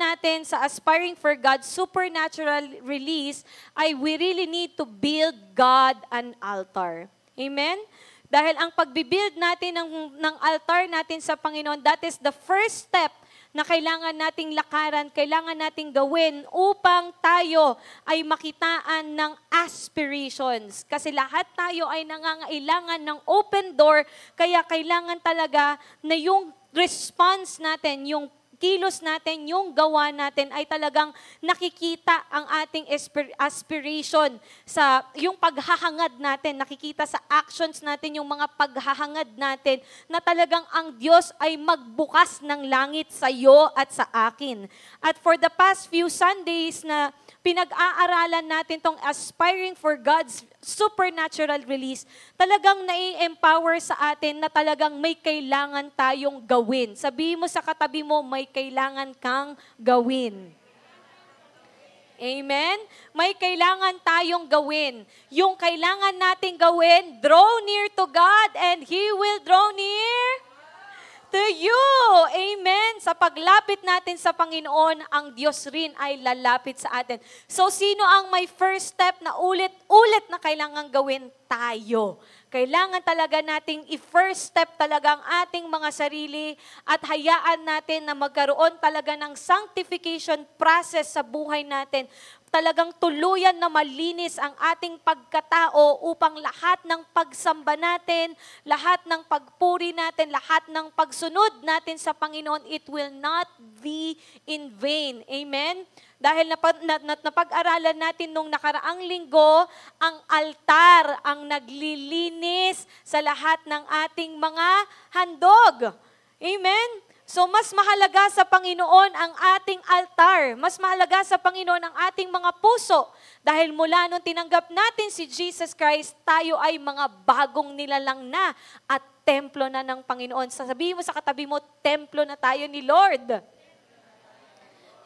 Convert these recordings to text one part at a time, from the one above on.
natin sa Aspiring for God Supernatural Release ay we really need to build God an altar. Amen? Dahil ang pagbibuild natin ng altar natin sa Panginoon, that is the first step na kailangan nating lakaran, kailangan nating gawin upang tayo ay makitaan ng aspirations. Kasi lahat tayo ay nangangailangan ng open door, kaya kailangan talaga na yung response natin, yung kilos natin, yung gawa natin ay talagang nakikita ang ating aspiration sa yung paghahangad natin, nakikita sa actions natin yung mga paghahangad natin na talagang ang Diyos ay magbukas ng langit sa iyo at sa akin. At for the past few Sundays na pinag-aaralan natin tong Aspiring for God's Supernatural Release, talagang nai-empower sa atin na talagang may kailangan tayong gawin. Sabihin mo sa katabi mo, may kailangan kang gawin. Amen? May kailangan tayong gawin. Yung kailangan nating gawin, draw near to God and He will draw near to you. Amen. Sa paglapit natin sa Panginoon, ang Diyos rin ay lalapit sa atin. So, sino ang may first step na ulit-ulit na kailangan gawin? Tayo. Kailangan talaga nating i-first step talaga ang ating mga sarili at hayaan natin na magkaroon talaga ng sanctification process sa buhay natin. Talagang tuluyan na malinis ang ating pagkatao upang lahat ng pagsamba natin, lahat ng pagpuri natin, lahat ng pagsunod natin sa Panginoon, it will not be in vain. Amen? Dahil napag-aralan natin nung nakaraang linggo, ang altar ang naglilinis sa lahat ng ating mga handog. Amen? So, mas mahalaga sa Panginoon ang ating altar. Mas mahalaga sa Panginoon ang ating mga puso. Dahil mula nung tinanggap natin si Jesus Christ, tayo ay mga bagong nilalang na at templo na ng Panginoon. Sasabihin mo sa katabi mo, templo na tayo ni Lord.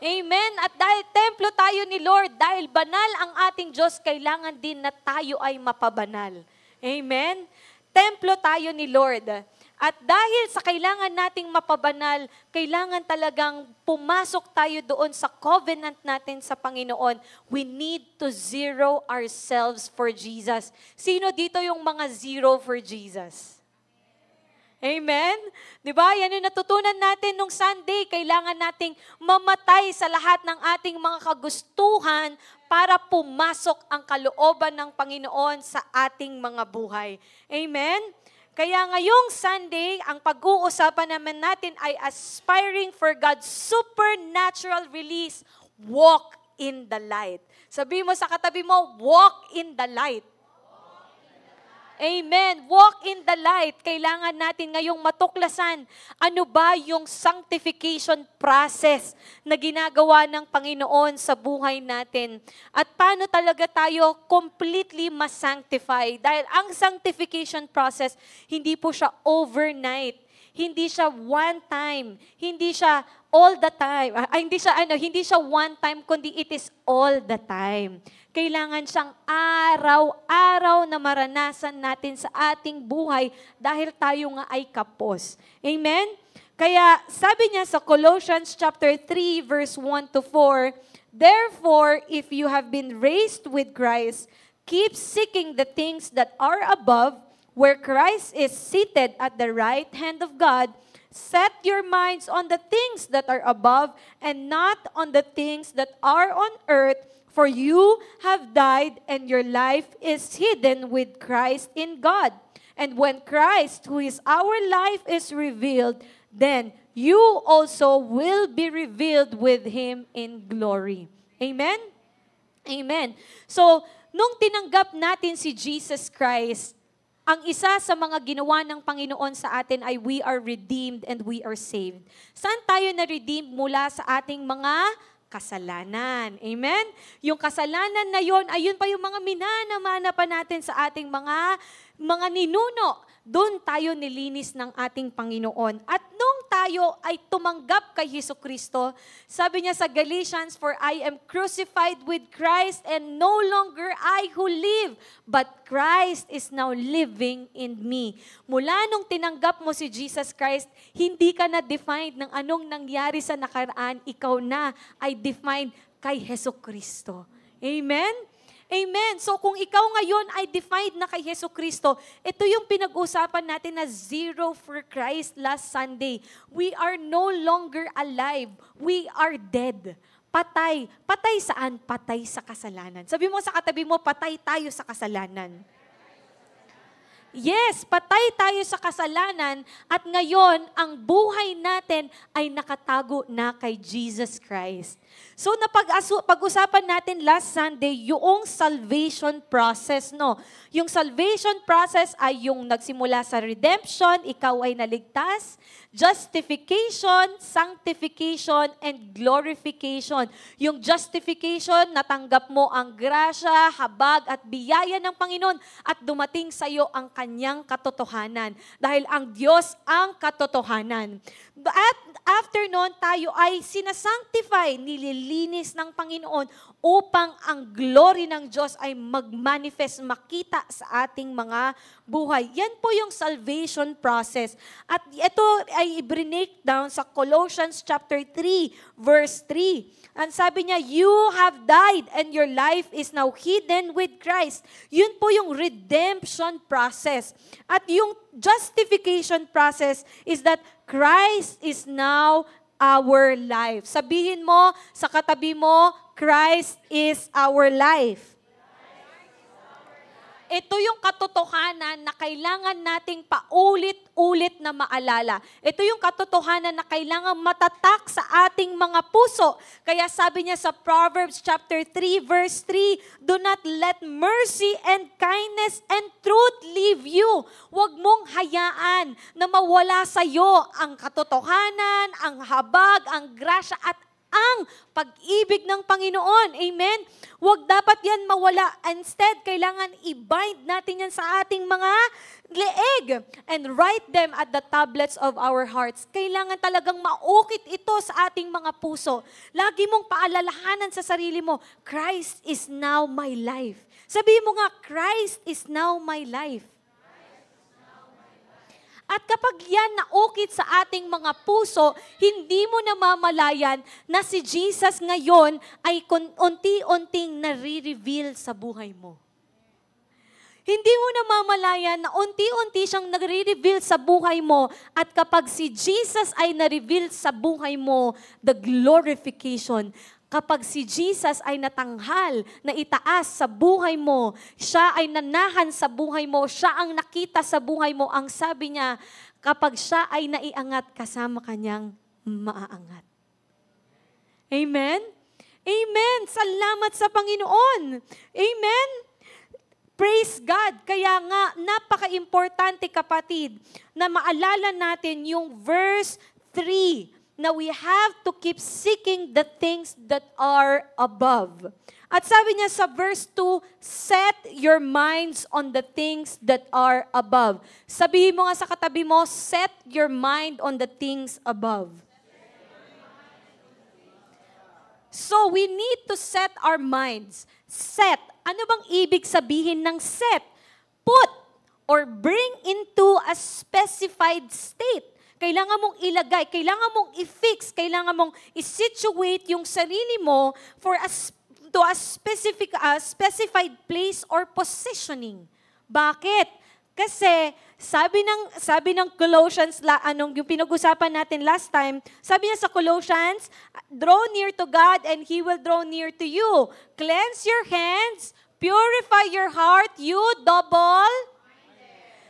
Amen. At dahil templo tayo ni Lord, dahil banal ang ating Diyos, kailangan din na tayo ay mapabanal. Amen. Templo tayo ni Lord. At dahil sa kailangan nating mapabanal, kailangan talagang pumasok tayo doon sa covenant natin sa Panginoon. We need to zero ourselves for Jesus. Sino dito yung mga zero for Jesus? Amen? Diba? Yan yung natutunan natin nung Sunday. Kailangan nating mamatay sa lahat ng ating mga kagustuhan para pumasok ang kalooban ng Panginoon sa ating mga buhay. Amen? Kaya ngayong Sunday, ang pag-uusapan naman natin ay Aspiring for God's Supernatural Release. Walk in the light. Sabi mo sa katabi mo, walk in the light. Amen. Walk in the light. Kailangan natin ngayong matuklasan ano ba yung sanctification process na ginagawa ng Panginoon sa buhay natin. At paano talaga tayo completely ma-sanctify. Dahil ang sanctification process, hindi po siya overnight. Hindi siya one time. Hindi siya all the time. Hindi siya one time, kundi it is all the time. Kailangan siyang araw-araw na maranasan natin sa ating buhay dahil tayo nga ay kapos. Amen? Kaya sabi niya sa Colossians chapter 3 verse 1 to 4, therefore, if you have been raised with Christ, keep seeking the things that are above, where Christ is seated at the right hand of God. Set your minds on the things that are above and not on the things that are on earth, for you have died and your life is hidden with Christ in God. And when Christ, who is our life, is revealed, then you also will be revealed with Him in glory. Amen? Amen. So, nung tinanggap natin si Jesus Christ, ang isa sa mga ginawa ng Panginoon sa atin ay we are redeemed and we are saved. Saan tayo na-redeem? Mula sa ating mga kasalanan. Amen? Yung kasalanan na yon, ayun pa yung mga minana-mana pa natin sa ating mga ninuno. doon tayo nilinis ng ating Panginoon. At nung tayo ay tumanggap kay Jesucristo, sabi niya sa Galatians, "For I am crucified with Christ, and no longer I who live, but Christ is now living in me." Mula nung tinanggap mo si Jesus Christ, hindi ka na defined ng anong nangyari sa nakaraan, ikaw na ay defined kay Jesucristo. Amen? Amen. So kung ikaw ngayon ay defined na kay Jesucristo, ito yung pinag-usapan natin na zero for Christ last Sunday. We are no longer alive. We are dead. Patay. Patay saan? Patay sa kasalanan. Sabi mo sa katabi mo, patay tayo sa kasalanan. Yes, patay tayo sa kasalanan at ngayon, ang buhay natin ay nakatago na kay Jesus Christ. So, pag-usapan natin last Sunday, yung salvation process, no? Yung salvation process ay yung nagsimula sa redemption, ikaw ay naligtas, justification, sanctification, and glorification. Yung justification, natanggap mo ang grasya, habag, at biyaya ng Panginoon at dumating sa iyo ang kanyang katotohanan. Dahil ang Diyos ang katotohanan. At after nun, tayo ay sinasanctify, nililinis ng Panginoon upang ang glory ng Diyos ay mag-manifest, makita sa ating mga buhay. Yan po yung salvation process. At ito ay i-break down sa Colossians chapter 3, verse 3. Ang sabi niya, "You have died and your life is now hidden with Christ." Yun po yung redemption process. At yung justification process is that Christ is now our life. Sabihin mo sa katabi mo, Christ is our life. Ito yung katotohanan na kailangan nating paulit-ulit na maalala. Ito yung katotohanan na kailangan matatak sa ating mga puso. Kaya sabi niya sa Proverbs chapter 3 verse 3, "Do not let mercy and kindness and truth leave you." Huwag mong hayaan na mawala sa iyo ang katotohanan, ang habag, ang grasya at ang pag-ibig ng Panginoon. Amen? Huwag dapat yan mawala. Instead, kailangan i-bind natin yan sa ating mga leeg and write them at the tablets of our hearts. Kailangan talagang maukit ito sa ating mga puso. Lagi mong paalalahanan sa sarili mo, Christ is now my life. Sabihin mo nga, Christ is now my life. At kapag yan naukit sa ating mga puso, hindi mo namamalayan na si Jesus ngayon ay unti-unting nare-reveal sa buhay mo. Hindi mo namamalayan na unti-unti siyang nare-reveal sa buhay mo at kapag si Jesus ay na-reveal sa buhay mo, the glorification, kapag si Jesus ay natanghal, na itaas sa buhay mo, siya ay nanahan sa buhay mo, siya ang nakita sa buhay mo, ang sabi niya, kapag siya ay naiangat, kasama kanyang maaangat. Amen? Amen! Salamat sa Panginoon! Amen? Praise God! Kaya nga, napaka-importante kapatid, na maalala natin yung verse 3, na we have to keep seeking the things that are above. At sabi niya sa verse 2, "Set your minds on the things that are above." Sabihin mo nga sa katabi mo, set your mind on the things above. So we need to set our minds. Set. Ano bang ibig sabihin ng set? Put or bring into a specified state. Kailangan mong ilagay, kailangan mong i-fix, kailangan mong i-situate yung sarili mo to a specified place or positioning. Bakit? Kasi sabi ng Colossians, yung pinag-usapan natin last time, sabi niya sa Colossians, "Draw near to God and He will draw near to you. Cleanse your hands, purify your heart, you double."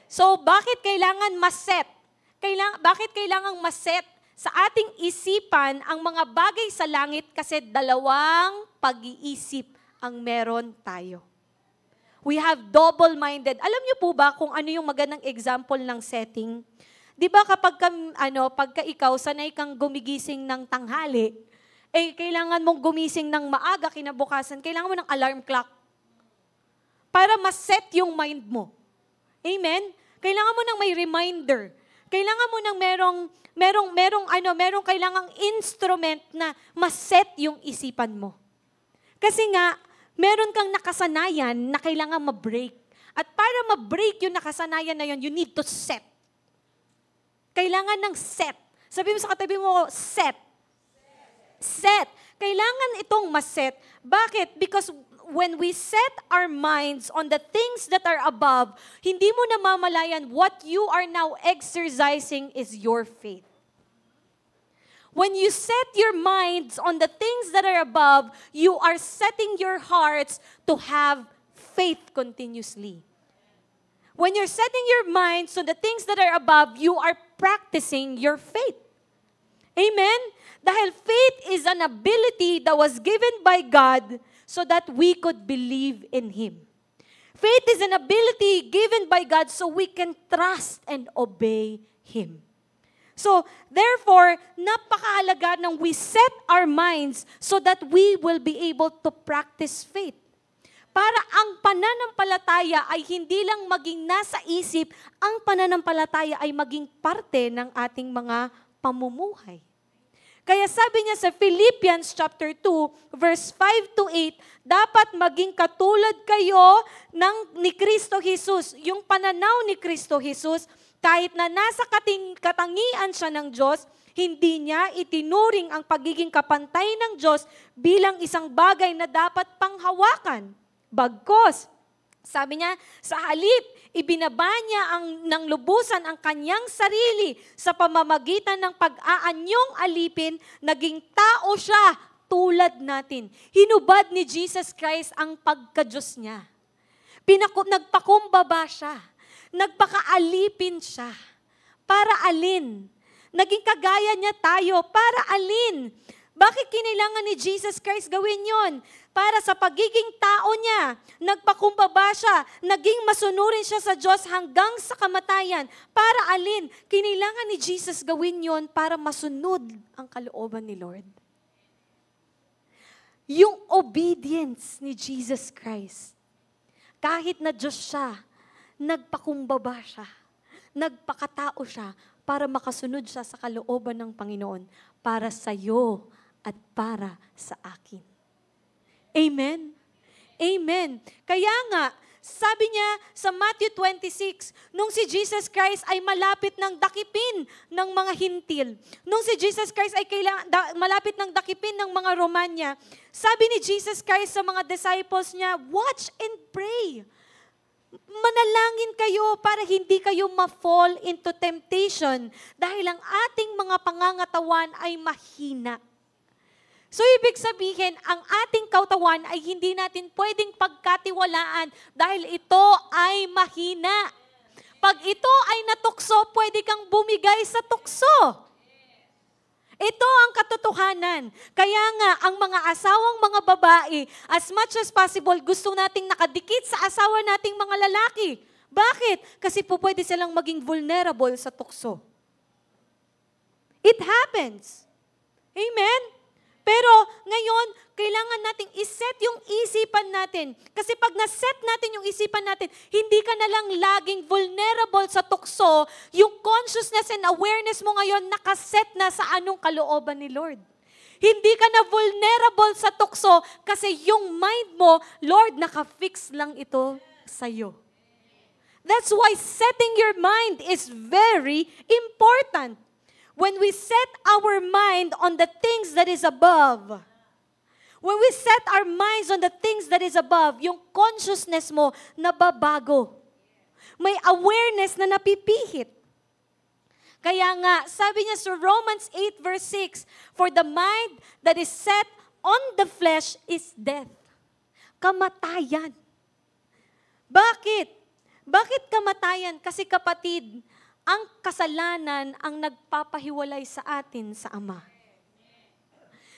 So bakit kailangan maset? Bakit kailangang maset sa ating isipan ang mga bagay sa langit? Kasi dalawang pag-iisip ang meron tayo. We have double-minded. Alam niyo po ba kung ano yung magandang example ng setting? Di ba pagka ikaw, sanay kang gumigising ng tanghali, kailangan mong gumising ng maaga kinabukasan, kailangan mo ng alarm clock para ma-set yung mind mo. Amen? Kailangan mo ng may reminder. Kailangan mo ng merong kailangang instrument na ma-set yung isipan mo. Kasi nga, meron kang nakasanayan na kailangan ma-break. At para ma-break yung nakasanayan na yun, you need to set. Kailangan ng set. Sabi mo sa katabi mo, set. Set. Kailangan itong ma-set. Bakit? Because when we set our minds on the things that are above, hindi mo namamalayan what you are now exercising is your faith. When you set your minds on the things that are above, you are setting your hearts to have faith continuously. When you're setting your minds on the things that are above, you are practicing your faith. Amen? Dahil faith is an ability that was given by God so that we could believe in Him. Faith is an ability given by God so we can trust and obey Him. So, therefore, napakahalaga nang we set our minds so that we will be able to practice faith. Para ang pananampalataya ay hindi lang maging nasa isip, ang pananampalataya ay maging parte ng ating mga pamumuhay. Kaya sabi niya sa Philippians chapter 2, verse 5 to 8, dapat maging katulad kayo ni Kristo Jesus. Yung pananaw ni Kristo Jesus, kahit na nasa katangian siya ng Diyos, hindi niya itinuring ang pagiging kapantay ng Diyos bilang isang bagay na dapat panghawakan. Bagkos, sabi niya, sa halip, ibinaba niya ng lubusan ang kanyang sarili sa pamamagitan ng pag-aanyong alipin, naging tao siya tulad natin. Hinubad ni Jesus Christ ang pagka-Diyos niya. Nagpakumbaba siya. Nagpakaalipin siya. Para alin? Naging kagaya niya tayo. Para alin? Bakit kinailangan ni Jesus Christ gawin yon? Para sa pagiging tao niya, nagpakumbaba siya, naging masunurin siya sa Diyos hanggang sa kamatayan. Para alin? Kinailangan ni Jesus gawin yon para masunod ang kalooban ni Lord. Yung obedience ni Jesus Christ, kahit na Diyos siya, nagpakumbaba siya, nagpakatao siya para makasunod siya sa kalooban ng Panginoon para sa iyo at para sa akin. Amen? Amen. Kaya nga, sabi niya sa Matthew 26, nung si Jesus Christ ay malapit ng dakipin ng mga hintil, nung si Jesus Christ ay malapit ng dakipin ng mga Romanya, sabi ni Jesus Christ sa mga disciples niya, watch and pray. Manalangin kayo para hindi kayo ma-fall into temptation dahil ang ating mga pangangatawan ay mahina. So, ibig sabihin, ang ating kautawan ay hindi natin pwedeng pagkatiwalaan dahil ito ay mahina. Pag ito ay natukso, pwede kang bumigay sa tukso. Ito ang katotohanan. Kaya nga, ang mga asawang mga babae, as much as possible, gusto nating nakadikit sa asawa nating mga lalaki. Bakit? Kasi po pwede silang maging vulnerable sa tukso. It happens. Amen? Pero ngayon, kailangan nating iset yung isipan natin. Kasi pag naset natin yung isipan natin, hindi ka na lang laging vulnerable sa tukso, yung consciousness and awareness mo ngayon nakaset na sa anong kalooban ni Lord. Hindi ka na vulnerable sa tukso kasi yung mind mo, Lord, nakafix lang ito sa'yo. That's why setting your mind is very important. When we set our mind on the things that is above, when we set our minds on the things that is above, yung consciousness mo nababago. May awareness na napipihit. Kaya nga, sabi niya sa Romans 8 verse 6, for the mind that is set on the flesh is death. Kamatayan. Bakit? Bakit kamatayan? Kasi kapatid, ang kasalanan ang nagpapahiwalay sa atin sa Ama.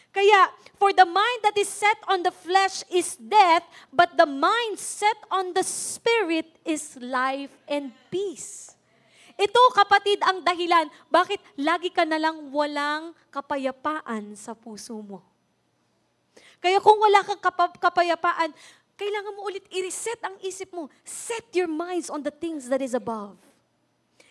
Kaya, for the mind that is set on the flesh is death, but the mind set on the Spirit is life and peace. Ito, kapatid, ang dahilan, bakit lagi ka na lang walang kapayapaan sa puso mo. Kaya kung wala kang kapayapaan, kailangan mo ulit i-reset ang isip mo. Set your minds on the things that is above.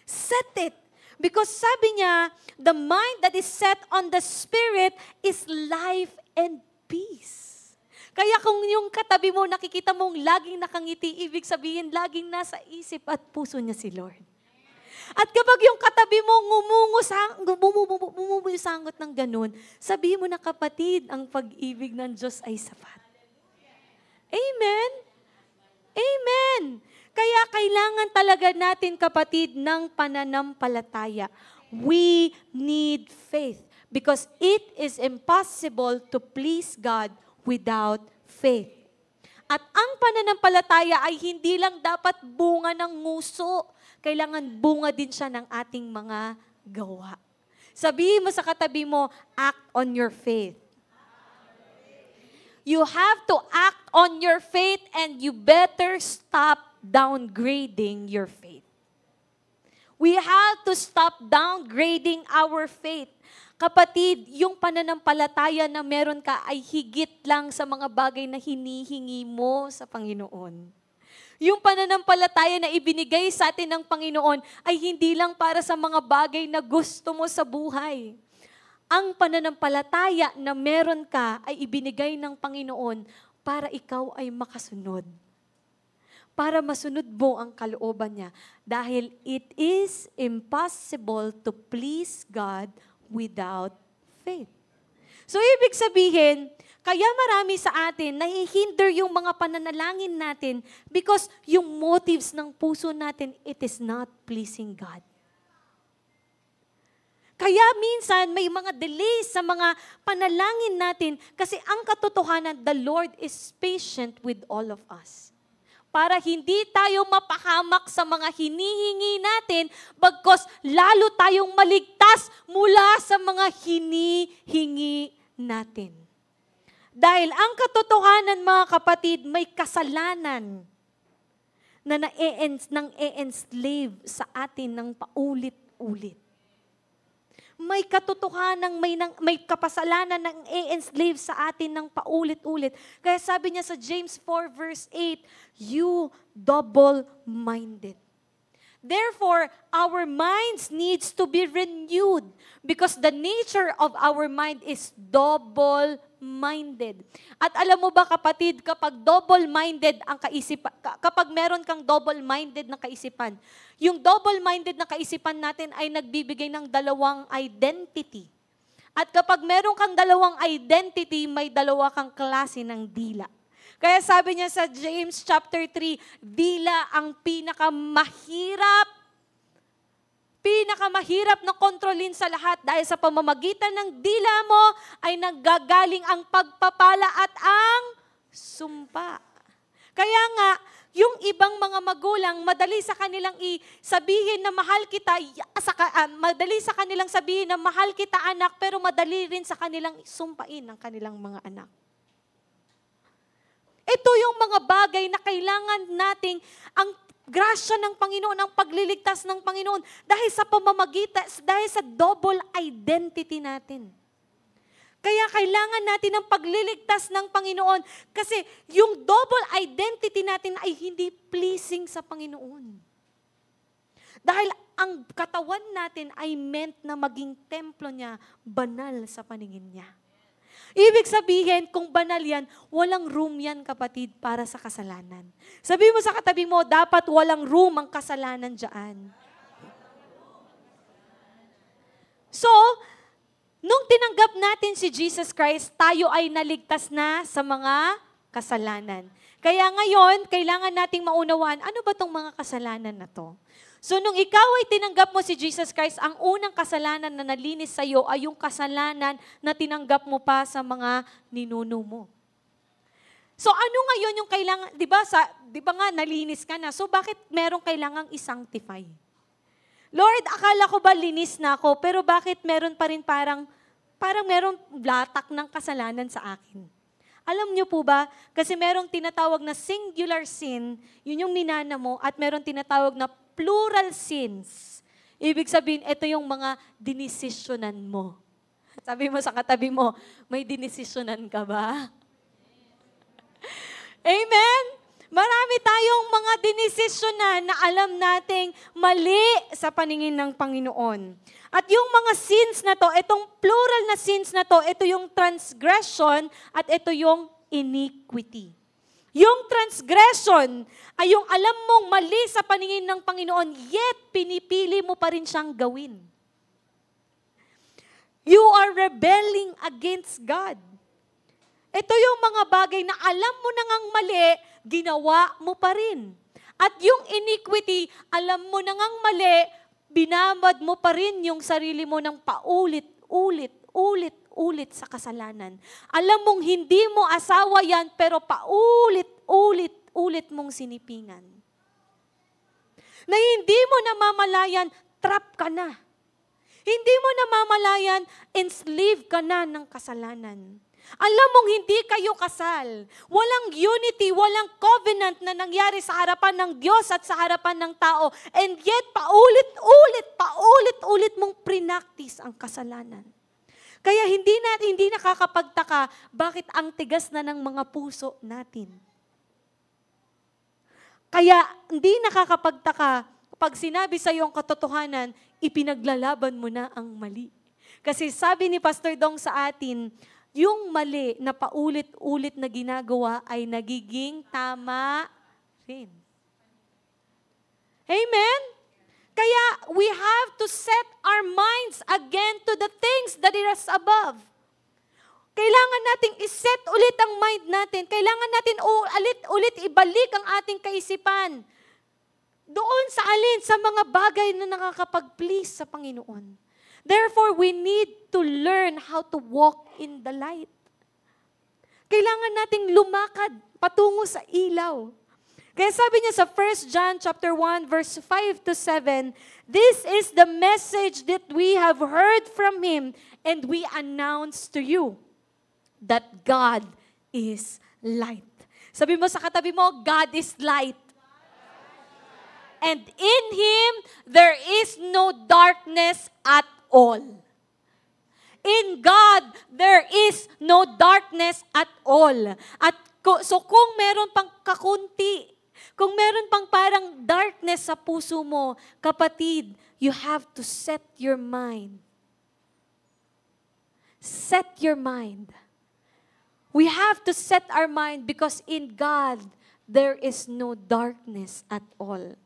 Set it. Because sabi niya, the mind that is set on the Spirit is life and peace. Kaya kung yung katabi mo, nakikita mong laging nakangiti, ibig sabihin, laging nasa isip at puso niya si Lord. At kapag yung katabi mo ngumusangot ng ganun, sabihin mo na, kapatid, ang pag-ibig ng Diyos ay sapat. Amen? Amen! Kaya kailangan talaga natin, kapatid, ng pananampalataya. We need faith because it is impossible to please God without faith. At ang pananampalataya ay hindi lang dapat bunga ng nguso. Kailangan bunga din siya ng ating mga gawa. Sabihin mo sa katabi mo, act on your faith. You have to act on your faith and you better stop downgrading your faith. We have to stop downgrading our faith. Kapatid, yung pananampalataya na meron ka ay higit lang sa mga bagay na hinihingi mo sa Panginoon. Yung pananampalataya na ibinigay sa atin ng Panginoon ay hindi lang para sa mga bagay na gusto mo sa buhay. Ang pananampalataya na meron ka ay ibinigay ng Panginoon para ikaw ay makasunod. Para masunod mo ang kalooban niya. Dahil it is impossible to please God without faith. So, ibig sabihin, kaya marami sa atin nahihinder yung mga pananalangin natin because yung motives ng puso natin, it is not pleasing God. Kaya minsan may mga delays sa mga panalangin natin kasi ang katotohanan, the Lord is patient with all of us. Para hindi tayo mapahamak sa mga hinihingi natin, bagkos lalo tayong maligtas mula sa mga hinihingi natin. Dahil ang katotohanan, mga kapatid, may kasalanan na na-enslave sa atin ng paulit-ulit. May katotohanan, may kapasalanan ng i-enslave sa atin ng paulit-ulit. Kaya sabi niya sa James 4 verse 8, you double-minded. Therefore, our minds needs to be renewed because the nature of our mind is double-minded. At alam mo ba, kapatid, kapag double-minded ang kaisipan, kapag meron kang double-minded na kaisipan, yung double-minded na kaisipan natin ay nagbibigay ng dalawang identity. At kapag meron kang dalawang identity, may dalawa kang klase ng dila. Kaya sabi niya sa James chapter 3, dila ang pinakamahirap na kontrolin sa lahat dahil sa pamamagitan ng dila mo ay nanggagaling ang pagpapala at ang sumpa. Kaya nga, yung ibang mga magulang, madali sa kanilang sabihin na mahal kita, madali sa kanilang sabihin na mahal kita anak, pero madali rin sa kanilang sumpain ang kanilang mga anak. Ito yung mga bagay na kailangan nating ang grasya ng Panginoon, ang pagliligtas ng Panginoon dahil sa pamamagitan, dahil sa double identity natin. Kaya kailangan natin ang pagliligtas ng Panginoon kasi yung double identity natin ay hindi pleasing sa Panginoon. Dahil ang katawan natin ay meant na maging templo niya, banal sa paningin niya. Ibig sabihin, kung banal yan, walang room yan, kapatid, para sa kasalanan. Sabi mo sa katabi mo, dapat walang room ang kasalanan dyan. So, nung tinanggap natin si Jesus Christ, tayo ay naligtas na sa mga kasalanan. Kaya ngayon, kailangan nating maunawaan, ano ba tong mga kasalanan na to? So, nung ikaw ay tinanggap mo si Jesus Christ, ang unang kasalanan na nalinis sa iyo ay yung kasalanan na tinanggap mo pa sa mga ninuno mo. So, ano ngayon yung kailangan, di ba nga nalinis ka na, so bakit merong kailangang i-sanctify? Lord, akala ko ba linis na ako, pero bakit meron pa rin parang merong blatak ng kasalanan sa akin? Alam niyo po ba, kasi merong tinatawag na singular sin, yun yung minana mo, at merong tinatawag na plural sins. Ibig sabihin, ito yung mga dinesisyonan mo. Sabi mo sa katabi mo, may dinesisyonan ka ba? Amen? Marami tayong mga dinesisyonan na alam nating mali sa paningin ng Panginoon. At yung mga sins na to, itong plural na sins na to, ito yung transgression at ito yung iniquity. Yung transgression ay yung alam mong mali sa paningin ng Panginoon, yet pinipili mo pa rin siyang gawin. You are rebelling against God. Ito yung mga bagay na alam mo na ngang mali, ginawa mo pa rin. At yung iniquity, alam mo na ngang mali, binamad mo pa rin yung sarili mo ng paulit-ulit sa kasalanan. Alam mong hindi mo asawa yan, pero paulit-ulit mong sinipingan. Na hindi mo namamalayan, trap ka na. Hindi mo namamalayan, enslaved ka na ng kasalanan. Alam mong hindi kayo kasal. Walang unity, walang covenant na nangyari sa harapan ng Diyos at sa harapan ng tao. And yet, paulit-ulit mong prinactice ang kasalanan. Kaya hindi nakakapagtaka bakit ang tigas na ng mga puso natin. Kaya hindi nakakapagtaka pag sinabi sa iyong katotohanan, ipinaglalaban mo na ang mali. Kasi sabi ni Pastor Dong sa atin, yung mali na paulit-ulit na ginagawa ay nagiging tama rin. Amen? Kaya we have to set our minds again to the things that is above. Kailangan nating iset ulit ang mind natin. Kailangan natin ulit ibalik ang ating kaisipan. Doon sa alin, sa mga bagay na nakakapag-please sa Panginoon. Therefore, we need to learn how to walk in the light. Kailangan nating lumakad patungo sa ilaw. Kaya sabi niya sa 1 John chapter 1 verse 5 to 7, "This is the message that we have heard from Him and we announce to you that God is light." Sabi mo sa katabi mo, God is light. And in Him there is no darkness at all. In God, there is no darkness at all. At so kung meron pang kakunti, kung meron pang parang darkness sa puso mo, kapatid, you have to set your mind. Set your mind. We have to set our mind because in God, there is no darkness at all.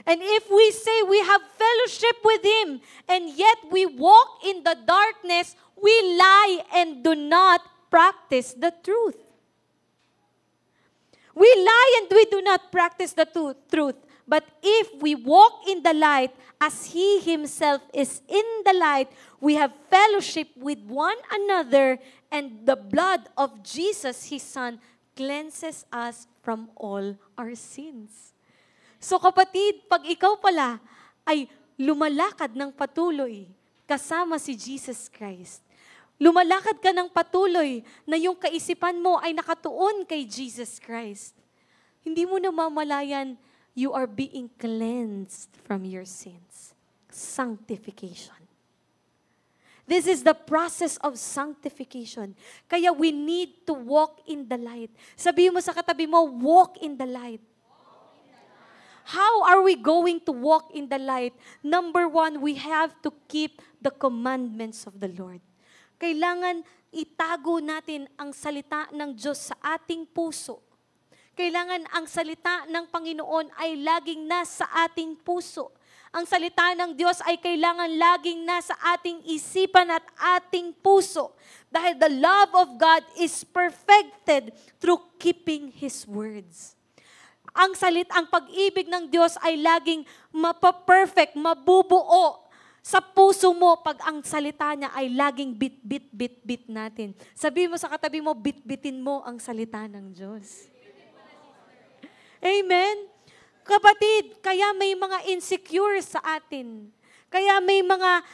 And if we say we have fellowship with Him, and yet we walk in the darkness, we lie and do not practice the truth. We lie and we do not practice the truth. But if we walk in the light, as He Himself is in the light, we have fellowship with one another, and the blood of Jesus, His Son, cleanses us from all our sins. So kapatid, pag ikaw pala ay lumalakad ng patuloy kasama si Jesus Christ, lumalakad ka ng patuloy na yung kaisipan mo ay nakatuon kay Jesus Christ, hindi mo namamalayan, you are being cleansed from your sins. Sanctification. This is the process of sanctification. Kaya we need to walk in the light. Sabihin mo sa katabi mo, walk in the light. How are we going to walk in the light? Number one, we have to keep the commandments of the Lord. Kailangan itago natin ang salita ng Diyos sa ating puso. Kailangan ang salita ng Panginoon ay laging nasa ating puso. Ang salita ng Diyos ay kailangan laging nasa ating isipan at ating puso. Dahil the love of God is perfected through keeping His words. Ang pag-ibig ng Diyos ay laging mapaperfect, mabubuo sa puso mo pag ang salita niya ay laging bit natin. Sabihin mo sa katabi mo, bit-bitin mo ang salita ng Diyos. Amen? Kapatid, kaya may mga insecure sa atin. Kaya may mga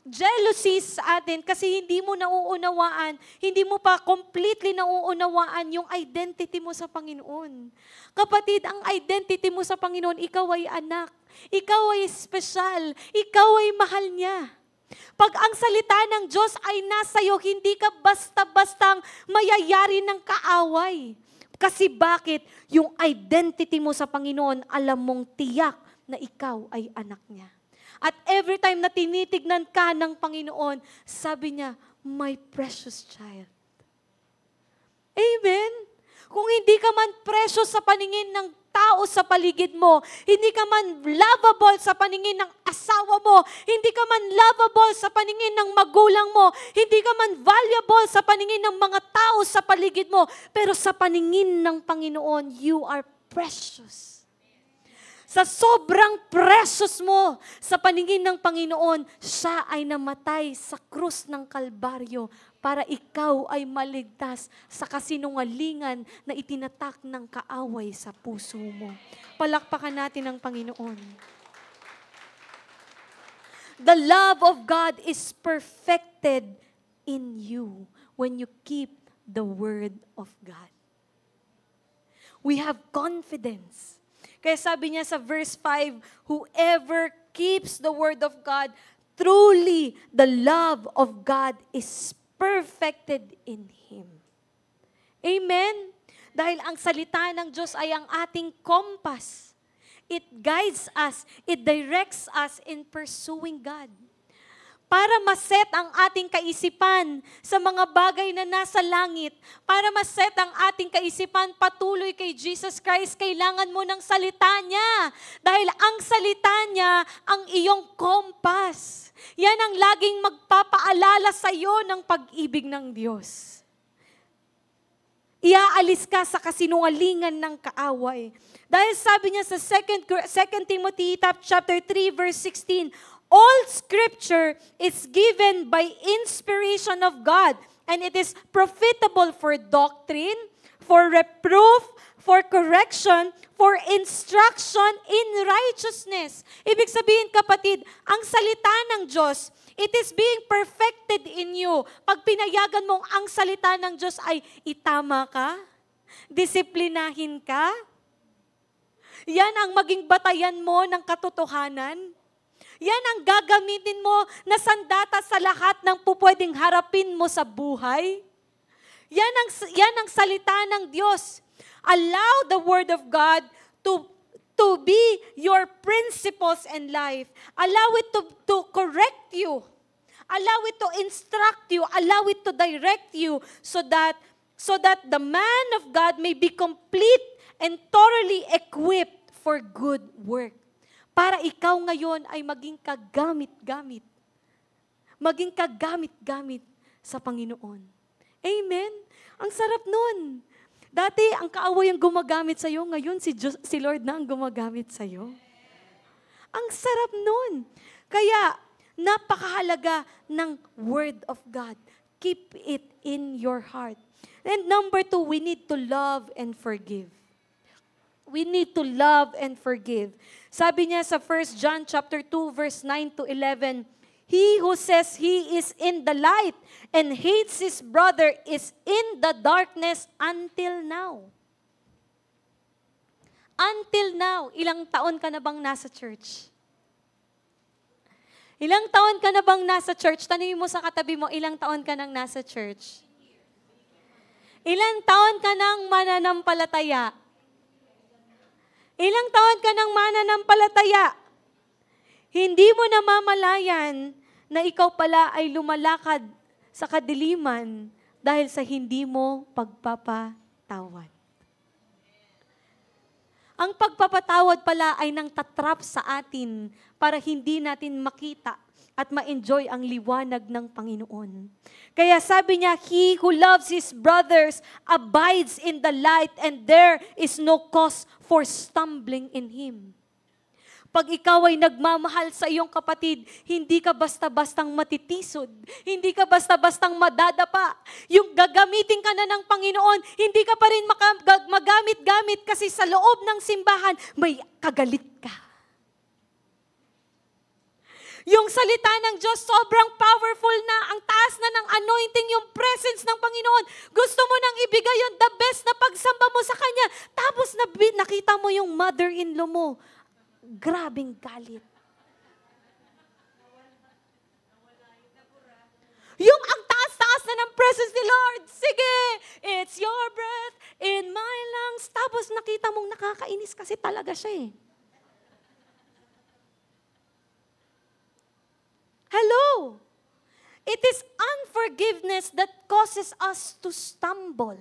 jealousies sa atin kasi hindi mo nauunawaan, hindi mo pa completely nauunawaan yung identity mo sa Panginoon. Kapatid, ang identity mo sa Panginoon, ikaw ay anak, ikaw ay special, ikaw ay mahal niya. Pag ang salita ng Diyos ay nasa iyo, hindi ka basta-bastang mayayari ng kaaway. Kasi bakit? Yung identity mo sa Panginoon, alam mong tiyak na ikaw ay anak niya. At every time na tinitignan ka ng Panginoon, sabi niya, my precious child. Amen? Kung hindi ka man precious sa paningin ng tao sa paligid mo, hindi ka man lovable sa paningin ng asawa mo, hindi ka man lovable sa paningin ng magulang mo, hindi ka man valuable sa paningin ng mga tao sa paligid mo, pero sa paningin ng Panginoon, you are precious. Sa sobrang precious mo sa paningin ng Panginoon, siya ay namatay sa krus ng Kalbaryo para ikaw ay maligtas sa kasinungalingan na itinatak ng kaaway sa puso mo. Palakpakan natin ang Panginoon. The love of God is perfected in you when you keep the word of God. We have confidence. Kaya sabi niya sa verse 5, whoever keeps the word of God, truly the love of God is perfected in him. Amen? Dahil ang salita ng Diyos ay ang ating compass. It guides us, it directs us in pursuing God. Para maset ang ating kaisipan sa mga bagay na nasa langit, para maset ang ating kaisipan patuloy kay Jesus Christ, kailangan mo ng salita niya. Dahil ang salita niya ang iyong kompas. Yan ang laging magpapaalala sa iyo ng pag-ibig ng Diyos. Iaalis ka sa kasinungalingan ng kaaway. Dahil sabi niya sa 2 Timothy chapter 3 verse 16, all Scripture is given by inspiration of God, and it is profitable for doctrine, for reproof, for correction, for instruction in righteousness. Ibig sabihin, kapatid, ang salita ng Diyos, it is being perfected in you. Pag pinayagan mong ang salita ng Diyos ay itama ka, disiplinahin ka, yan ang maging batayan mo ng katotohanan. Yan ang gagamitin mo na sandata sa lahat ng pupwedeng harapin mo sa buhay. Yan ang salita ng Diyos. Allow the Word of God to be your principles in life. Allow it to correct you. Allow it to instruct you. Allow it to direct you so that the man of God may be complete and thoroughly equipped for good work. Para ikaw ngayon ay maging kagamit-gamit. Maging kagamit-gamit sa Panginoon. Amen? Ang sarap nun. Dati, ang kaaway ang gumagamit sa'yo. Ngayon, si Lord na ang gumagamit sa'yo. Ang sarap nun. Kaya, napakahalaga ng Word of God. Keep it in your heart. And number 2, we need to love and forgive. We need to love and forgive. Sabi niya sa 1 John chapter 2 verse 9 to 11, he who says he is in the light and hates his brother is in the darkness until now. Until now, ilang taon ka na bang nasa church? Ilang taon ka na bang nasa church? Tanungin mo sa katabi mo, ilang taon ka nang nasa church? Ilang taon ka nang mananampalataya? Ilang taon ka nang mananampalataya? Hindi mo namamalayan na ikaw pala ay lumalakad sa kadiliman dahil sa hindi mo pagpapatawad. Ang pagpapatawad pala ay nang tatrap sa atin para hindi natin makita at ma-enjoy ang liwanag ng Panginoon. Kaya sabi niya, he who loves his brothers abides in the light and there is no cause for stumbling in him. Pag ikaw ay nagmamahal sa iyong kapatid, hindi ka basta-bastang matitisod. Hindi ka basta-bastang madadapa. Yung gagamitin ka na ng Panginoon, hindi ka pa rin magamit-gamit kasi sa loob ng simbahan, may kagalit ka. Yung salita ng Diyos, sobrang powerful na, ang taas na ng anointing, yung presence ng Panginoon. Gusto mo nang ibigay yung the best na pagsamba mo sa Kanya. Tapos nakita mo yung mother-in-law mo. Grabing galit. Yung ang taas-taas na ng presence ni Lord. Sige, it's your breath in my lungs. Tapos nakita mong nakakainis kasi talaga siya eh. Hello! It is unforgiveness that causes us to stumble.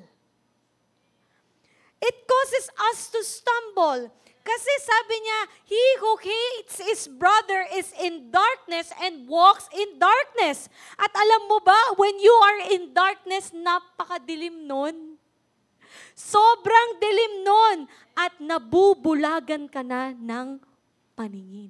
It causes us to stumble. Kasi sabi niya, he who hates his brother is in darkness and walks in darkness. At alam mo ba, when you are in darkness, napakadilim nun. Sobrang dilim nun. At nabubulagan ka na ng paningin.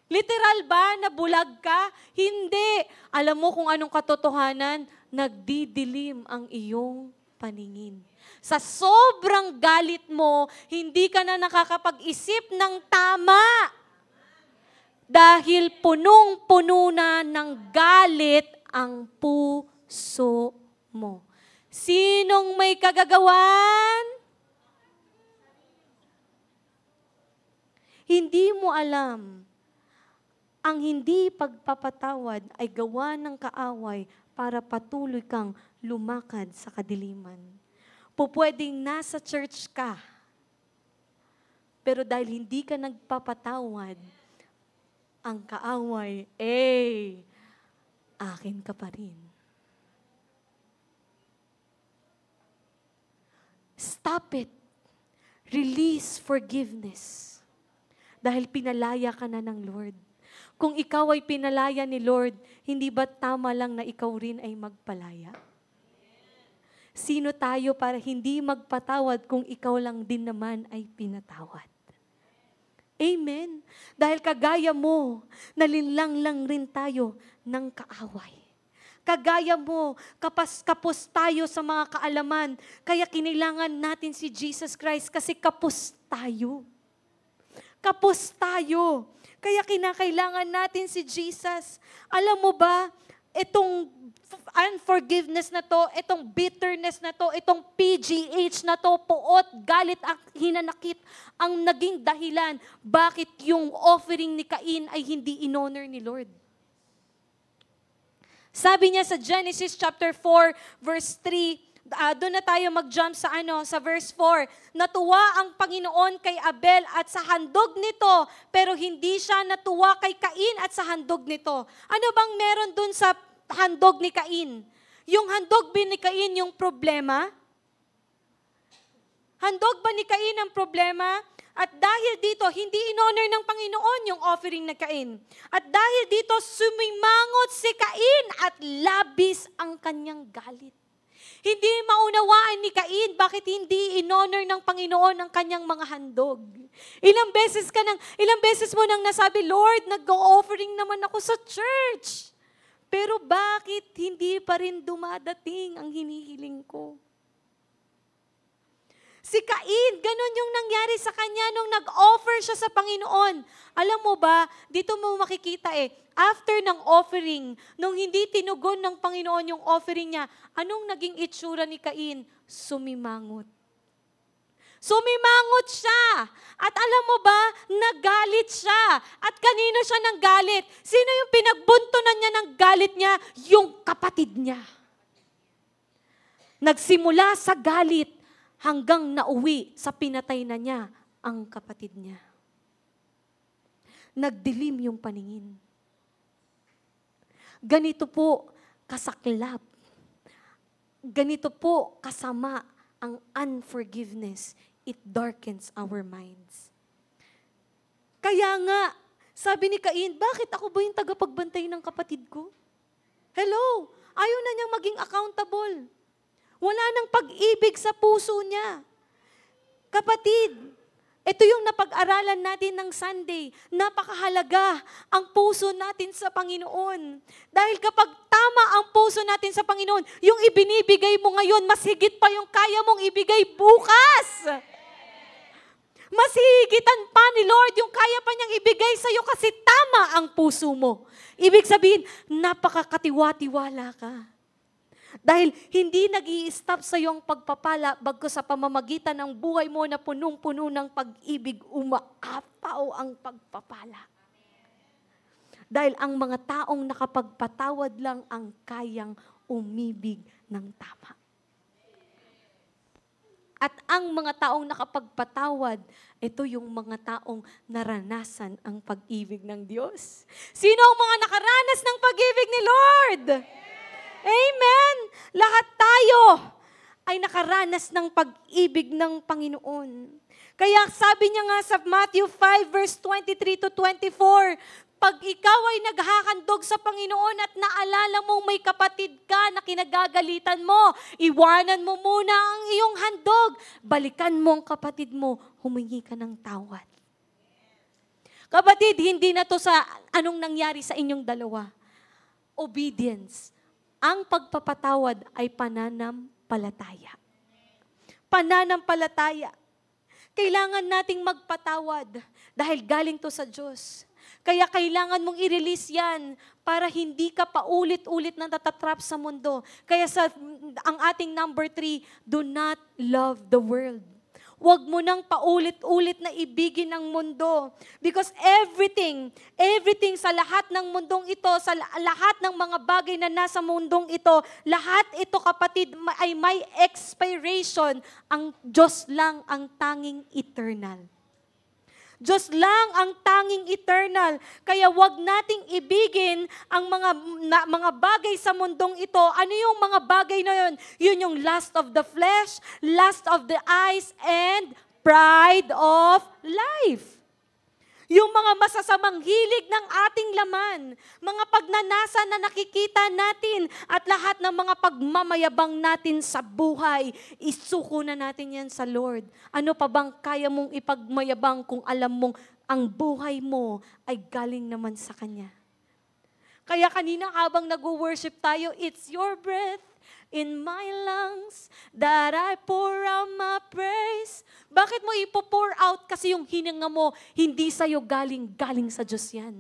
Literal ba na bulag ka? Hindi. Alam mo kung anong katotohanan? Nagdidilim ang iyong paningin. Sa sobrang galit mo, hindi ka na nakakapag-isip ng tama. Dahil punong-puno na ng galit ang puso mo. Sinong may kagagawan? Hindi mo alam. Ang hindi pagpapatawad ay gawa ng kaaway para patuloy kang lumakad sa kadiliman. Pupwedeng nasa church ka, pero dahil hindi ka nagpapatawad, ang kaaway, akin ka pa rin. Stop it. Release forgiveness. Dahil pinalaya ka na ng Lord. Kung ikaw ay pinalaya ni Lord, hindi ba tama lang na ikaw rin ay magpalaya? Sino tayo para hindi magpatawad kung ikaw lang din naman ay pinatawad? Amen. Dahil kagaya mo, nalinlang lang rin tayo ng kaaway. Kagaya mo, kapos tayo sa mga kaalaman, kaya kinailangan natin si Jesus Christ kasi kapos tayo. Kapos tayo. Kaya kinakailangan natin si Jesus. Alam mo ba, itong unforgiveness na to, itong bitterness na to, itong PGH na to, puot, galit at hinanakit, ang naging dahilan bakit yung offering ni Cain ay hindi in-honor ni Lord. Sabi niya sa Genesis chapter 4, verse 3, doon na tayo mag-jump sa verse 4. Natuwa ang Panginoon kay Abel at sa handog nito, pero hindi siya natuwa kay Cain at sa handog nito. Ano bang meron doon sa handog ni Cain? Yung handog ba ni Cain yung problema? Handog ba ni Cain ang problema? At dahil dito, hindi in-honor ng Panginoon yung offering na Cain. At dahil dito, sumimangot si Cain at labis ang kanyang galit. Hindi maunawaan ni Cain bakit hindi in-honor ng Panginoon ang kanyang mga handog. Ilang beses mo nang nasabi, Lord, nag-offering naman ako sa church. Pero bakit hindi pa rin dumadating ang hinihiling ko? Si Cain, ganun yung nangyari sa kanya nung nag-offer siya sa Panginoon. Alam mo ba, dito mo makikita after ng offering, nung hindi tinugon ng Panginoon yung offering niya, anong naging itsura ni Cain? Sumimangot. Sumimangot siya. At alam mo ba, nagalit siya. At kanino siya nang galit? Sino yung pinagbuntunan niya ng galit niya? Yung kapatid niya. Nagsimula sa galit hanggang nauwi sa pinatay na niya ang kapatid niya. Nagdilim yung paningin. Ganito po kasaklap. Ganito po kasama ang unforgiveness. It darkens our minds. Kaya nga, sabi ni Cain, bakit ako ba yung tagapagbantay ng kapatid ko? Hello? Ayaw na niyang maging accountable. Wala nang pag-ibig sa puso niya. Kapatid, ito yung napag-aralan natin ng Sunday. Napakahalaga ang puso natin sa Panginoon. Dahil kapag tama ang puso natin sa Panginoon, yung ibinibigay mo ngayon, mas higit pa yung kaya mong ibigay bukas. Mas higitan pa ni Lord yung kaya pa niyang ibigay sa'yo kasi tama ang puso mo. Ibig sabihin, napakakatiwa-tiwala ka. Dahil hindi nag-i-stop sa iyong pagpapala bagkus sa pamamagitan ng buhay mo na punong-puno ng pag-ibig, umaapaw ang pagpapala. Dahil ang mga taong nakapagpatawad lang ang kayang umibig ng tama. At ang mga taong nakapagpatawad, ito yung mga taong naranasan ang pag-ibig ng Diyos. Sino ang mga nakaranas ng pag-ibig ni Lord? Amen! Lahat tayo ay nakaranas ng pag-ibig ng Panginoon. Kaya sabi niya nga sa Matthew 5 verse 23 to 24, pag ikaw ay naghahandog sa Panginoon at naalala mong may kapatid ka na kinagagalitan mo, iwanan mo muna ang iyong handog. Balikan mo ang kapatid mo, humingi ka ng tawad. Kapatid, hindi na to sa anong nangyari sa inyong dalawa. Obedience. Ang pagpapatawad ay pananampalataya. Pananampalataya. Kailangan nating magpatawad dahil galing to sa Diyos. Kaya kailangan mong i-release yan para hindi ka paulit-ulit na natatrap sa mundo. Kaya ang ating number 3, do not love the world. Huwag mo nang paulit-ulit na ibigin ang mundo. Because everything sa lahat ng mundong ito, sa lahat ng mga bagay na nasa mundong ito, lahat ito kapatid ay may expiration. Ang Diyos lang ang tanging eternal. Diyos lang ang tanging eternal. Kaya wag nating ibigin ang mga bagay sa mundong ito. Ano yung mga bagay na yun? Yun yung lust of the flesh, lust of the eyes, and pride of life. Yung mga masasamang hilig ng ating laman, mga pagnanasa na nakikita natin, at lahat ng mga pagmamayabang natin sa buhay, isuko na natin yan sa Lord. Ano pa bang kaya mong ipagmayabang kung alam mong ang buhay mo ay galing naman sa Kanya? Kaya kanina habang nag-worship tayo, it's your breath in my lungs that I pour out my praise. Bakit mo ipo-pour out? Kasi yung hininga mo, hindi sa'yo galing sa Diyos yan.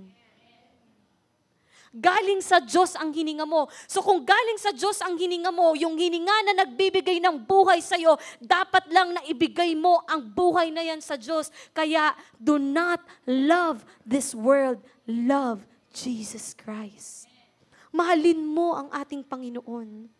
Galing sa Diyos ang hininga mo. So kung galing sa Diyos ang hininga mo, yung hininga na nagbibigay ng buhay sa'yo, dapat lang na ibigay mo ang buhay na yan sa Diyos. Kaya do not love this world. Love Jesus Christ. Mahalin mo ang ating Panginoon.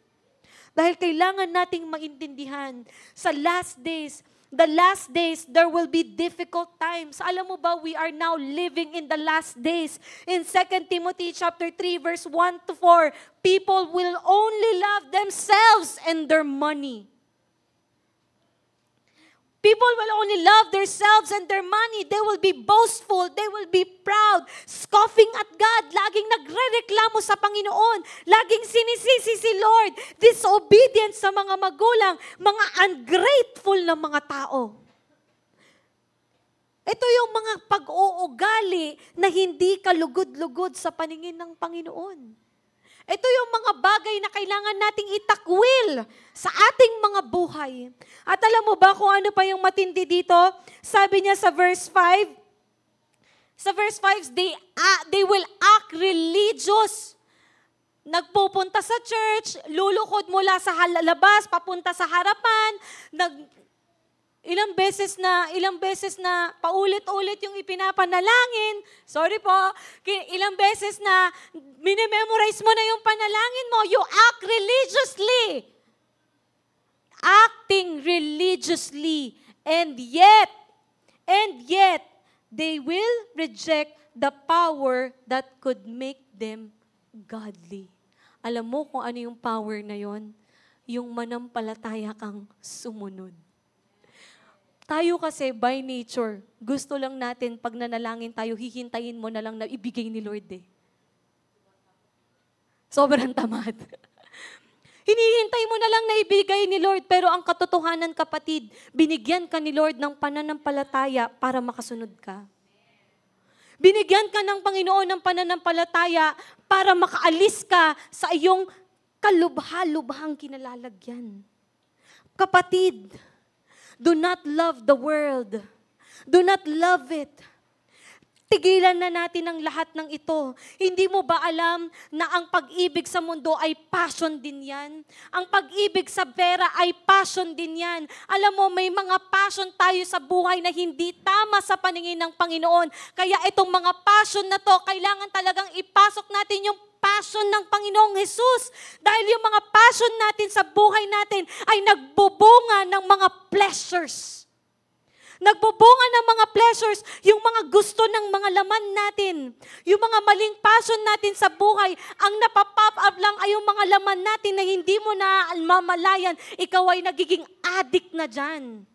Dahil kailangan nating maintindihan, sa the last days, there will be difficult times. Alam mo ba, we are now living in the last days. In 2 Timothy chapter 3, verse 1 to 4, people will only love themselves and their money. People will only love themselves and their money. They will be boastful. They will be proud. Scoffing at God. Laging nagre-reklamo sa Panginoon. Laging sinisisi si Lord. Disobedient sa mga magulang. Mga ungrateful na mga tao. Ito yung mga pag-uugali na hindi kalugod-lugod sa paningin ng Panginoon. Ito yung mga bagay na kailangan nating itakwil sa ating mga buhay. At alam mo ba kung ano pa yung matindi dito? Sabi niya sa verse 5, they will act religious. Nagpupunta sa church, lulukod mula sa labas, papunta sa harapan, ilang beses na paulit-ulit yung ipinapanalangin. Sorry po. Ilang beses na minememorize mo na yung panalangin mo. You act religiously. Acting religiously. And yet, they will reject the power that could make them godly. Alam mo kung ano yung power na yon? Yung manampalataya kang sumunod. Tayo kasi by nature, gusto lang natin pag nanalangin tayo, hihintayin mo na lang na ibigay ni Lord eh. Sobrang tamad. Hinihintay mo na lang na ibigay ni Lord, pero ang katotohanan kapatid, binigyan ka ni Lord ng pananampalataya para makasunod ka. Binigyan ka ng Panginoon ng pananampalataya para makaalis ka sa iyong kalubha-lubhang kinalalagyan. Kapatid, do not love the world. Do not love it. Tigilan na natin ang lahat ng ito. Hindi mo ba alam na ang pag-ibig sa mundo ay passion din yan? Ang pag-ibig sa pera ay passion din yan. Alam mo, may mga passion tayo sa buhay na hindi tama sa paningin ng Panginoon. Kaya itong mga passion na to, kailangan talagang ipasok natin yung passion ng Panginoong Jesus. Dahil yung mga passion natin sa buhay natin ay nagbubunga ng mga pleasures. Nagbubunga ng mga pleasures, yung mga gusto ng mga laman natin. Yung mga maling passion natin sa buhay, ang napapop up lang ay yung mga laman natin na hindi mo na mamalayan, ikaw ay nagiging addict na dyan.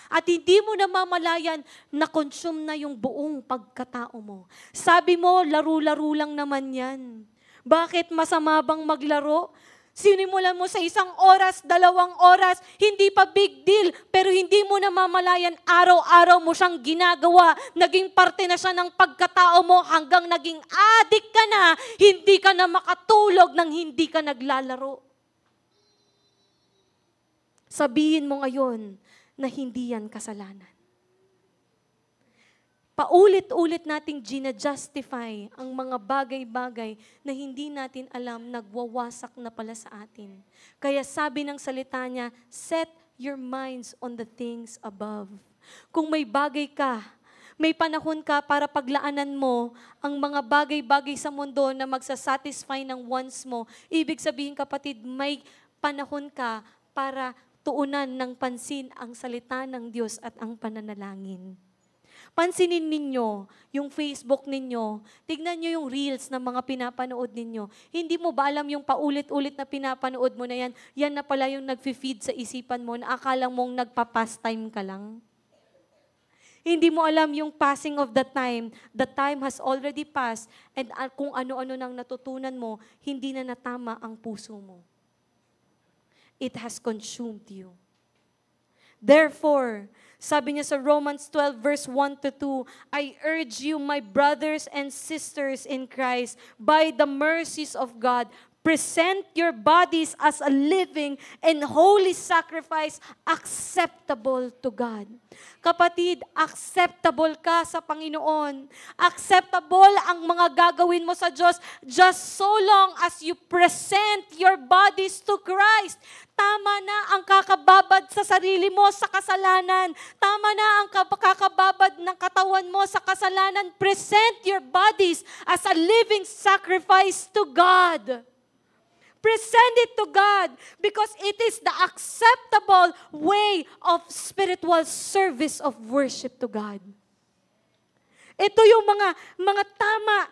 At hindi mo na mamalayan, na-consume na yung buong pagkatao mo. Sabi mo, laro-laro lang naman yan. Bakit masama bang maglaro? Sinimulan mo sa 1 oras, 2 oras, hindi pa big deal, pero hindi mo na mamalayan, araw-araw mo siyang ginagawa, naging parte na siya ng pagkatao mo hanggang naging addict ka na, hindi ka na makatulog nang hindi ka naglalaro. Sabihin mo ngayon na hindi yan kasalanan. Paulit-ulit nating gina-justify ang mga bagay-bagay na hindi natin alam, nagwawasak na pala sa atin. Kaya sabi ng salita niya, set your minds on the things above. Kung may bagay ka, may panahon ka para paglaanan mo ang mga bagay-bagay sa mundo na magsasatisfy ng wants mo. Ibig sabihin, kapatid, may panahon ka para tuunan ng pansin ang salita ng Diyos at ang pananalangin. Pansinin ninyo yung Facebook ninyo. Tignan nyo yung reels ng mga pinapanood ninyo. Hindi mo ba alam yung paulit-ulit na pinapanood mo na yan, yan na pala yung nag-feed sa isipan mo na akala mong nagpa-pastime ka lang? Hindi mo alam yung passing of the time has already passed, and kung ano-ano nang natutunan mo, hindi na natama ang puso mo. It has consumed you. Therefore, sabi niya sa Romans 12 verse 1 to 2, I urge you, my brothers and sisters in Christ, by the mercies of God, present your bodies as a living and holy sacrifice acceptable to God. Kapatid, acceptable ka sa Panginoon. Acceptable ang mga gagawin mo sa Diyos just so long as you present your bodies to Christ. Tama na ang kakababad sa sarili mo sa kasalanan. Tama na ang kakababad ng katawan mo sa kasalanan. Present your bodies as a living sacrifice to God. Present it to God because it is the acceptable way of spiritual service of worship to God. Ito yung mga tama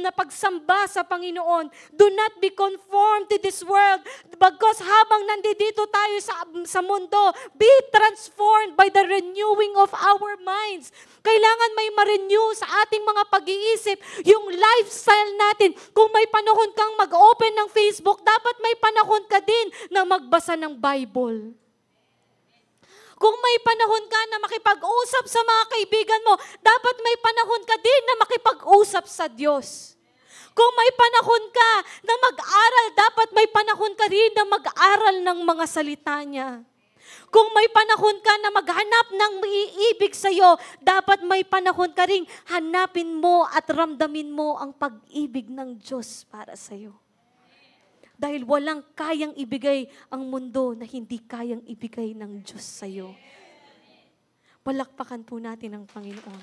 na pagsamba sa Panginoon. Do not be conformed to this world because habang nandito tayo sa mundo, be transformed by the renewing of our minds. Kailangan may ma-renew sa ating mga pag-iisip yung lifestyle natin. Kung may panahon kang mag-open ng Facebook, dapat may panahon ka din na magbasa ng Bible. Kung may panahon ka na makipag-usap sa mga kaibigan mo, dapat may panahon ka din na makipag-usap sa Diyos. Kung may panahon ka na mag-aral, dapat may panahon ka rin na mag-aral ng mga salita niya. Kung may panahon ka na maghanap ng maiibig sa'yo, dapat may panahon ka rin hanapin mo at ramdamin mo ang pag-ibig ng Diyos para sa'yo. Dahil walang kayang ibigay ang mundo na hindi kayang ibigay ng Diyos sa'yo. Palakpakan po natin ang Panginoon.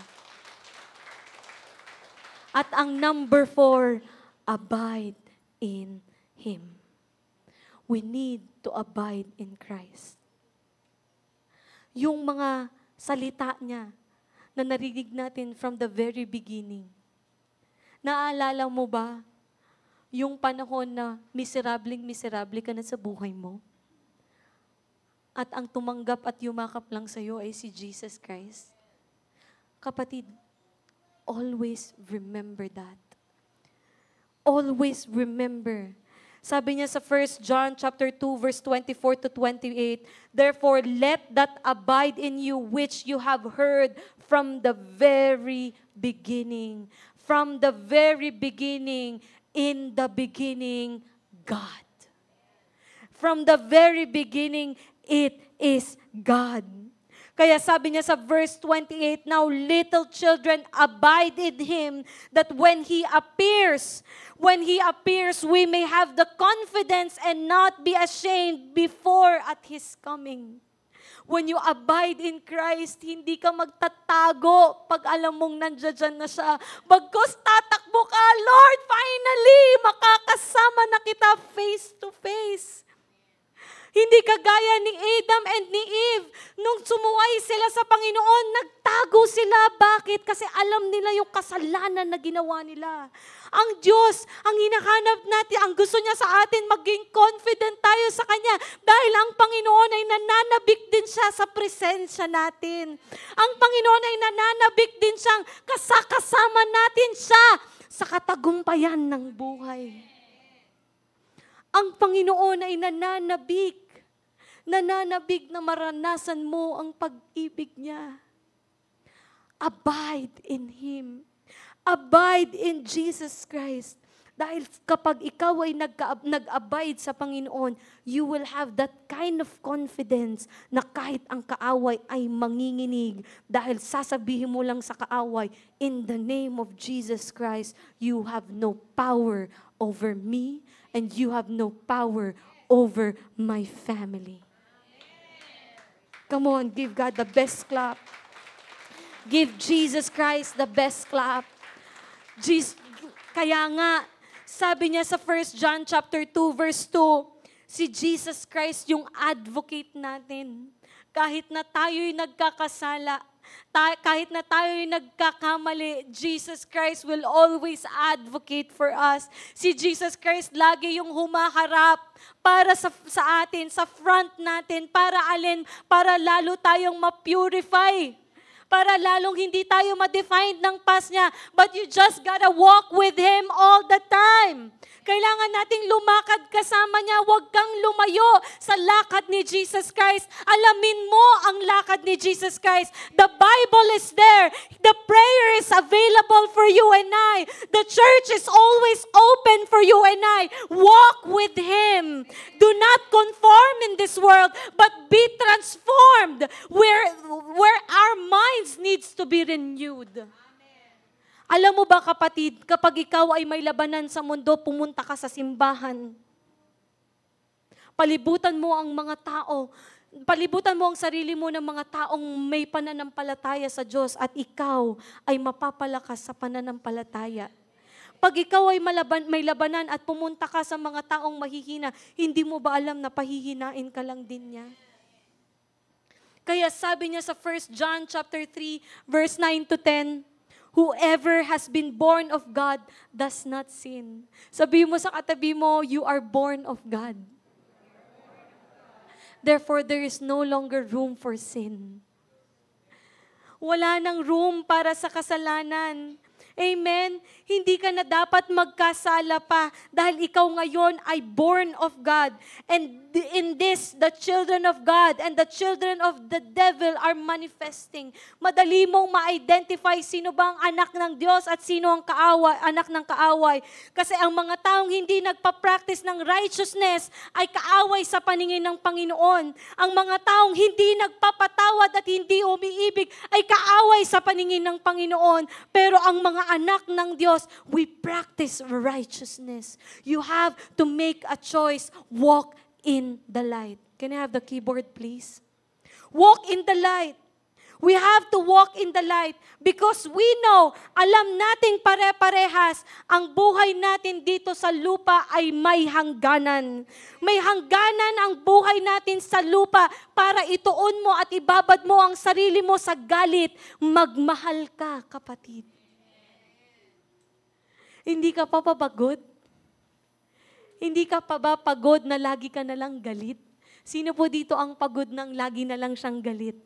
At ang number 4, abide in Him. We need to abide in Christ. Yung mga salita niya na narinig natin from the very beginning. Naalala mo ba yung panahon na miserable ka na sa buhay mo? At ang tumanggap at yumakap lang sa'yo ay si Jesus Christ. Kapatid, always remember that. Always remember. Sabi niya sa 1 John chapter 2 verse 24 to 28, therefore let that abide in you which you have heard from the very beginning. From the very beginning, in the beginning, God. From the very beginning, it is God. Kaya sabi niya sa verse 28, now little children, abide in Him, that when He appears, we may have the confidence and not be ashamed before at His coming. When you abide in Christ, hindi ka magtatago pag alam mong nandiyan na siya. Bagkus tatakbo ka, Lord, finally, makakasama na kita face to face. Hindi kagaya ni Adam and ni Eve. Nung sumuway sila sa Panginoon, nagtago sila. Bakit? Kasi alam nila yung kasalanan na ginawa nila. Ang Diyos, ang hinahanap natin, ang gusto niya sa atin, maging confident tayo sa Kanya. Dahil ang Panginoon ay nananabik din siya sa presensya natin. Ang Panginoon ay nananabik din siyang kasama natin siya sa katagumpayan ng buhay. Ang Panginoon ay nananabik na maranasan mo ang pag-ibig niya. Abide in Him. Abide in Jesus Christ. Dahil kapag ikaw ay nag-abide sa Panginoon, you will have that kind of confidence na kahit ang kaaway ay manginginig. Dahil sasabihin mo lang sa kaaway, in the name of Jesus Christ, you have no power over me and you have no power over my family. Come on, give God the best clap. Give Jesus Christ the best clap. Kaya nga, sabi niya sa 1 John chapter 2 verse 2, si Jesus Christ yung advocate natin. Kahit na tayo'y nagkakasala, kahit na tayo'y nagkakamali, Jesus Christ will always advocate for us. Si Jesus Christ lagi yung humaharap para sa atin, sa front natin, para lalo tayong ma-purify. Para lalong hindi tayo ma-define ng past niya. But you just gotta walk with Him all the time. Kailangan nating lumakad kasama niya. Huwag kang lumayo sa lakad ni Jesus Christ. Alamin mo ang lakad ni Jesus Christ. The Bible is there. The prayer is available for you and I. The church is always open for you and I. Walk with Him. Do not conform in this world, but be transformed where our minds needs to be renewed. Alam mo ba kapatid, kapag ikaw ay may labanan sa mundo, pumunta ka sa simbahan. Palibutan mo ang mga tao, palibutan mo ang sarili mo ng mga taong may pananampalataya sa Diyos at ikaw ay mapapalakas sa pananampalataya. Pag ikaw ay may labanan at pumunta ka sa mga taong mahihina, hindi mo ba alam na pahihinain ka lang din niya? Kaya sabi niya sa 1 John chapter 3 verse 9 to 10, whoever has been born of God does not sin. Sabi mo sa katabi mo, you are born of God. Therefore, there is no longer room for sin. Wala nang room para sa kasalanan. Amen? Hindi ka na dapat magkasala pa dahil ikaw ngayon ay born of God. And in this, the children of God and the children of the devil are manifesting. Madali mong ma-identify sino ba ang anak ng Diyos at sino ang anak ng kaaway. Kasi ang mga taong hindi nagpa-practice ng righteousness ay kaaway sa paningin ng Panginoon. Ang mga taong hindi nagpapatawad at hindi umiibig ay kaaway sa paningin ng Panginoon. Pero ang mga anak ng Diyos, we practice righteousness. You have to make a choice. Walk in the light. Can I have the keyboard, please? Walk in the light. We have to walk in the light because we know, alam nating pare-parehas, ang buhay natin dito sa lupa ay may hangganan. May hangganan ang buhay natin sa lupa para ituon mo at ibabad mo ang sarili mo sa galit. Magmahal ka, kapatid. Hindi ka pa papagod? Hindi ka pa ba pagod na lagi ka na lang galit? Sino po dito ang pagod ng lagi na lang siyang galit?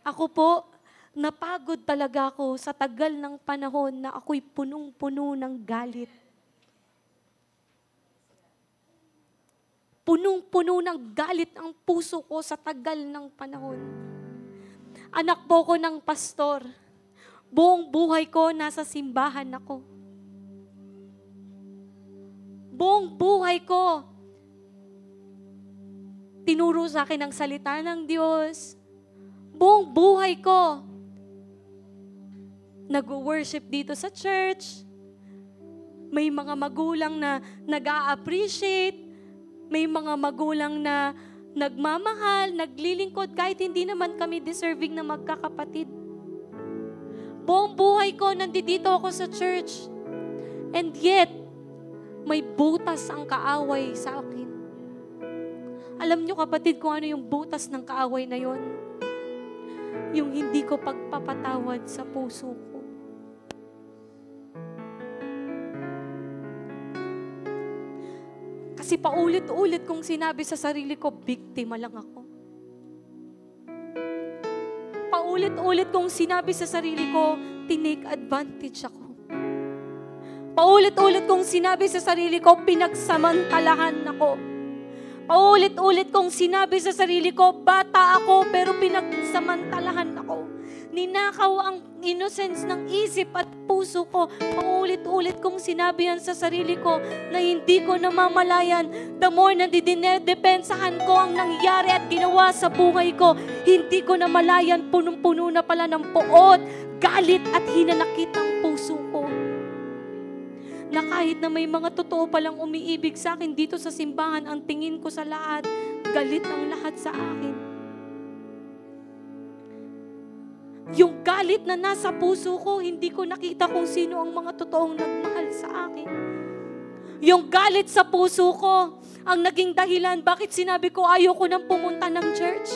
Ako po, napagod talaga ako sa tagal ng panahon na ako'y punong-puno ng galit. Punong-puno ng galit ang puso ko sa tagal ng panahon. Anak po ko ng pastor. Buong buhay ko nasa simbahan ako. Buong buhay ko, tinuro sa akin ang salita ng Diyos. Buong buhay ko, nag-worship dito sa church. May mga magulang na nag-a-appreciate. May mga magulang na nagmamahal, naglilingkod kahit hindi naman kami deserving na magkakapatid. Buong buhay ko, nandito ako sa church. And yet, may butas ang kaaway sa akin. Alam niyo kapatid kung ano yung butas ng kaaway na yon? Yung hindi ko pagpapatawad sa puso ko. Kasi paulit-ulit kong sinabi sa sarili ko, biktima lang ako. Paulit-ulit kong sinabi sa sarili ko, tinake advantage ako. Paulit-ulit kong sinabi sa sarili ko, pinagsamantalahan ako. Paulit-ulit kong sinabi sa sarili ko, bata ako pero pinagsamantalahan ako. Ninakaw ang innocence ng isip at puso ko. Paulit-ulit kong sinabi yan sa sarili ko na hindi ko namamalayan. The more na dinedepensahan ko ang nangyari at ginawa sa buhay ko, hindi ko namalayan, punong-puno na pala ng puot, galit at hinanakit ang puso ko. Na kahit na may mga totoo palang umiibig sa akin dito sa simbahan, ang tingin ko sa lahat, galit ang lahat sa akin. Yung galit na nasa puso ko, hindi ko nakita kung sino ang mga totoong nagmahal sa akin. Yung galit sa puso ko, ang naging dahilan bakit sinabi ko ayoko nang pumunta ng church.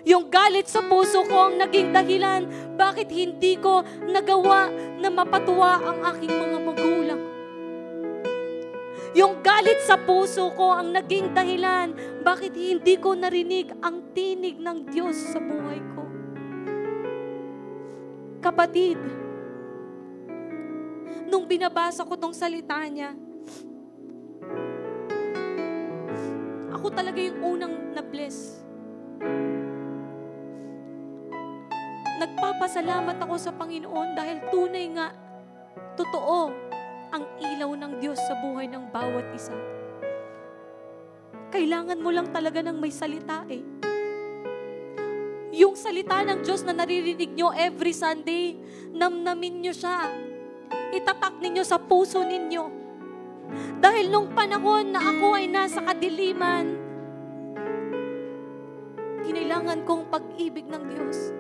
Yung galit sa puso ko ang naging dahilan bakit hindi ko nagawa na mapatuwa ang aking mga magulang. Yung galit sa puso ko ang naging dahilan bakit hindi ko narinig ang tinig ng Diyos sa buhay ko. Kapatid, nung binabasa ko tong salita niya, ako talaga yung unang na-bless. Nagpapasalamat ako sa Panginoon dahil tunay nga, totoo, ang ilaw ng Diyos sa buhay ng bawat isa. Kailangan mo lang talaga ng may salita eh. Yung salita ng Diyos na naririnig nyo every Sunday, namnamin nyo siya. Itatak ninyo sa puso ninyo. Dahil nung panahon na ako ay nasa kadiliman, kinailangan kong pag-ibig ng Diyos.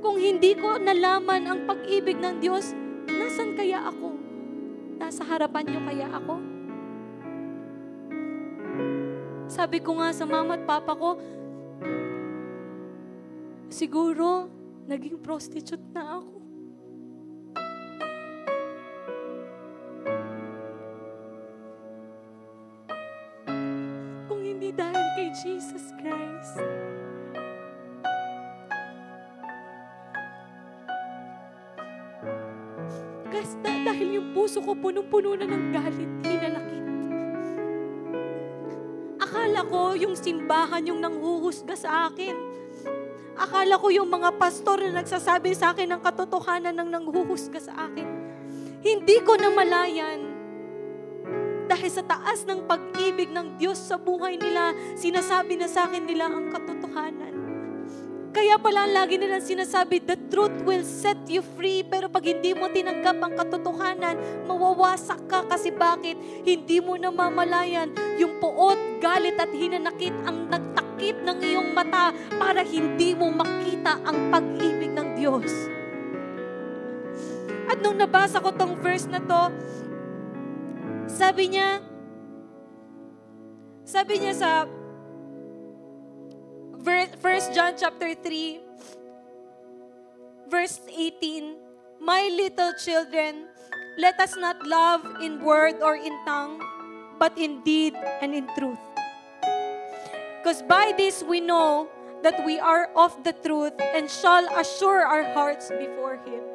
Kung hindi ko nalaman ang pag-ibig ng Diyos, nasan kaya ako? Nasa harapan niyo kaya ako? Sabi ko nga sa mama at papa ko, siguro, naging prostitute na ako. Kung hindi dahil kay Jesus Christ. Dahil yung puso ko punong-puno na ng galit, hinanakit. Akala ko yung simbahan yung nanghuhusga sa akin. Akala ko yung mga pastor na nagsasabi sa akin ng katotohanan ng nanghuhusga sa akin. Hindi ko namalayan. Dahil sa taas ng pag-ibig ng Diyos sa buhay nila, sinasabi na sa akin nila ang katotohanan. Kaya pala lagi nilang sinasabi, the truth will set you free. Pero pag hindi mo tinanggap ang katotohanan, mawawasak ka. Kasi bakit? Hindi mo namamalayan yung puot, galit at hinanakit ang nagtakip ng iyong mata para hindi mo makita ang pag-ibig ng Diyos. At nung nabasa ko tong verse na to, sabi niya sa 1 John chapter 3, verse 18, my little children, let us not love in word or in tongue, but in deed and in truth. Because by this we know that we are of the truth and shall assure our hearts before Him.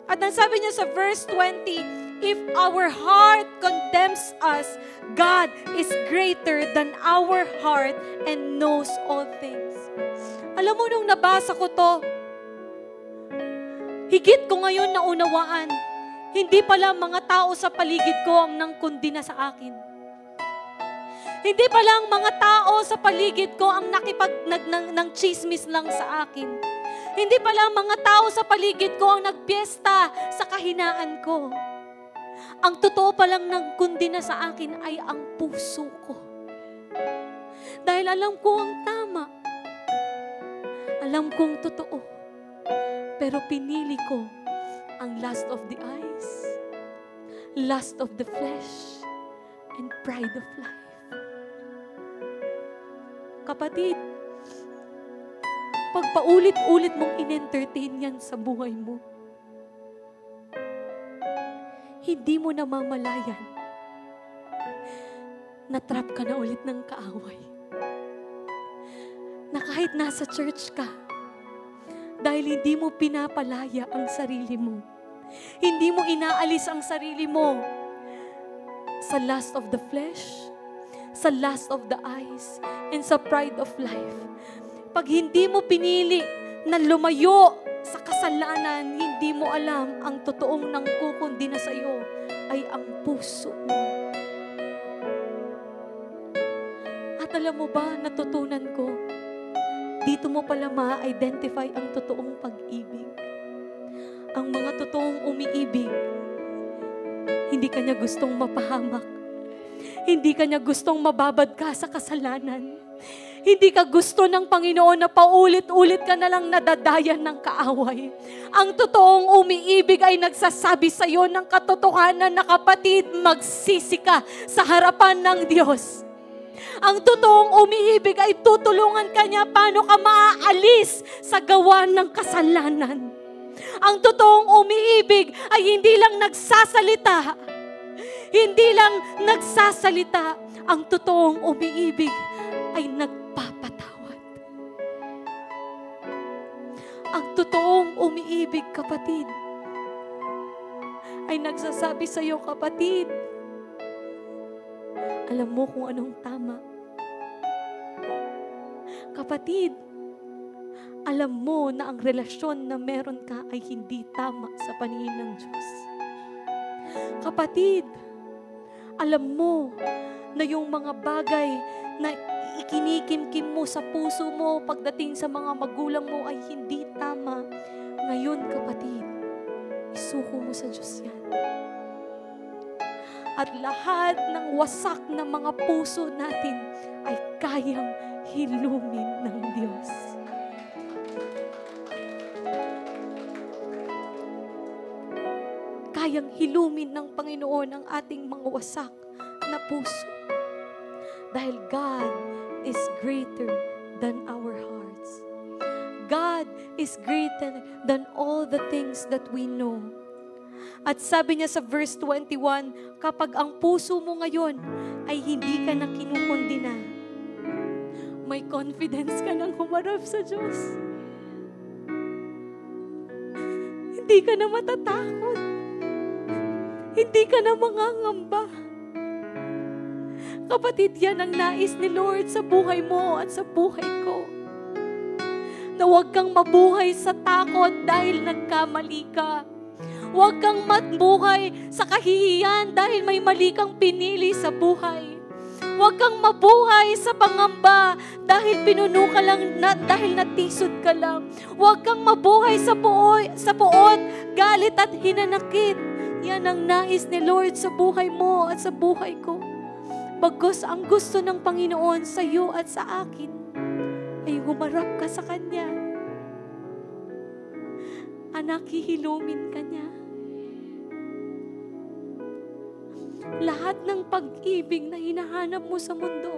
At ang sabi niya sa verse 20, if our heart condemns us, God is greater than our heart and knows all things. Alam mo, nung nabasa ko to, higit ko ngayon na unawaan, hindi pala mga tao sa paligid ko ang nangkundi na sa akin. Hindi pala ang mga tao sa paligid ko ang ng chismis lang sa akin. Hindi pala ang mga tao sa paligid ko ang nagpiesta sa kahinaan ko. Ang totoo pa lang ng kundina sa akin ay ang puso ko. Dahil alam ko ang tama. Alam kong totoo. Pero pinili ko ang lust of the eyes, lust of the flesh, and pride of life. Kapatid, pag paulit-ulit mong in-entertain yan sa buhay mo, hindi mo namamalayan na trap ka na ulit ng kaaway. Na kahit nasa church ka, dahil hindi mo pinapalaya ang sarili mo, hindi mo inaalis ang sarili mo sa lust of the flesh, sa lust of the eyes, and sa pride of life. Pag hindi mo pinili na lumayo sa kasalanan, hindi mo alam ang totoong nangkukundi na sa iyo ay ang puso mo. At alam mo ba, natutunan ko, dito mo pala ma-identify ang totoong pag-ibig. Ang mga totoong umiibig, hindi kanya gustong mapahamak. Hindi kanya gustong mababad ka sa kasalanan. Hindi ka gusto ng Panginoon na paulit-ulit ka na lang nadadayan ng kaaway. Ang totoong umiibig ay nagsasabi sa iyo ng katotohanan na kapatid, magsisi ka sa harapan ng Diyos. Ang totoong umiibig ay tutulungan ka niya paano ka maaalis sa gawa ng kasalanan. Ang totoong umiibig ay hindi lang nagsasalita. Hindi lang nagsasalita. Ang totoong umiibig ay nagpapatawad. Ang totoong umiibig, kapatid, ay nagsasabi sa iyo, kapatid, alam mo kung anong tama. Kapatid, alam mo na ang relasyon na meron ka ay hindi tama sa paningin ng Diyos. Kapatid, alam mo na yung mga bagay na ikinikimkim mo sa puso mo pagdating sa mga magulang mo ay hindi tama. Ngayon, kapatid, isuko mo sa Diyos yan. At lahat ng wasak na mga puso natin ay kayang hilumin ng Diyos. Kayang hilumin ng Panginoon ang ating mga wasak na puso. Dahil God is greater than our hearts. God is greater than all the things that we know. At sabi niya sa verse 21, kapag ang puso mo ngayon ay hindi ka na kinukundi na, may confidence ka nang humarap sa Diyos. Hindi ka na matatakot. Hindi ka na mangangamba. Kapatid, yan ang nais ni Lord sa buhay mo at sa buhay ko. Na huwag kang mabuhay sa takot dahil nagkamali ka. Huwag kang mabuhay sa kahihiyan dahil may mali kang pinili sa buhay. Huwag kang mabuhay sa pangamba dahil pinuno ka lang, dahil natisod ka lang. Huwag kang mabuhay sa puot, galit at hinanakit. Yan ang nais ni Lord sa buhay mo at sa buhay ko. Bagkus ang gusto ng Panginoon sa iyo at sa akin ay humarap ka sa Kanya. Anak, hihilumin ka niya. Lahat ng pag-ibig na hinahanap mo sa mundo,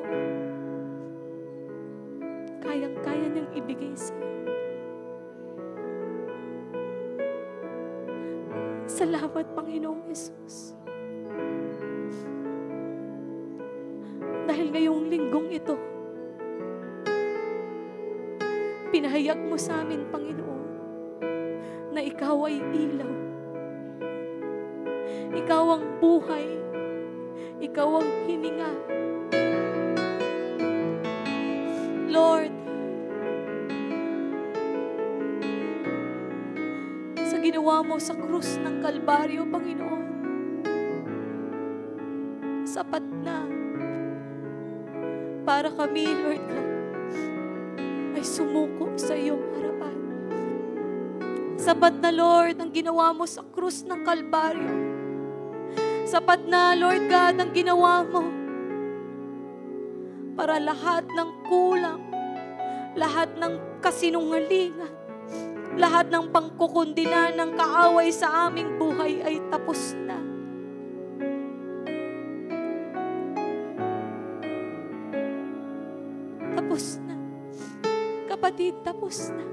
kayang-kaya niyang ibigay sa iyo. Salamat, Panginoong Yesus. Dahil ngayong linggong ito, pinahayag mo sa amin, Panginoon, na Ikaw ay ilaw. Ikaw ang buhay. Ikaw ang hininga. Lord, sa ginawa mo sa krus ng Kalbaryo, Panginoon, sapat na para kami, Lord God, ay sumuko sa iyong harapan. Sapat na, Lord, ang ginawa mo sa krus ng Kalbaryo. Sapat na, Lord God, ang ginawa mo para lahat ng kulang, lahat ng kasinungalingan, lahat ng pangkukundina ng kaaway sa aming buhay ay tapos na. Tapos na. Kapatid, tapos na.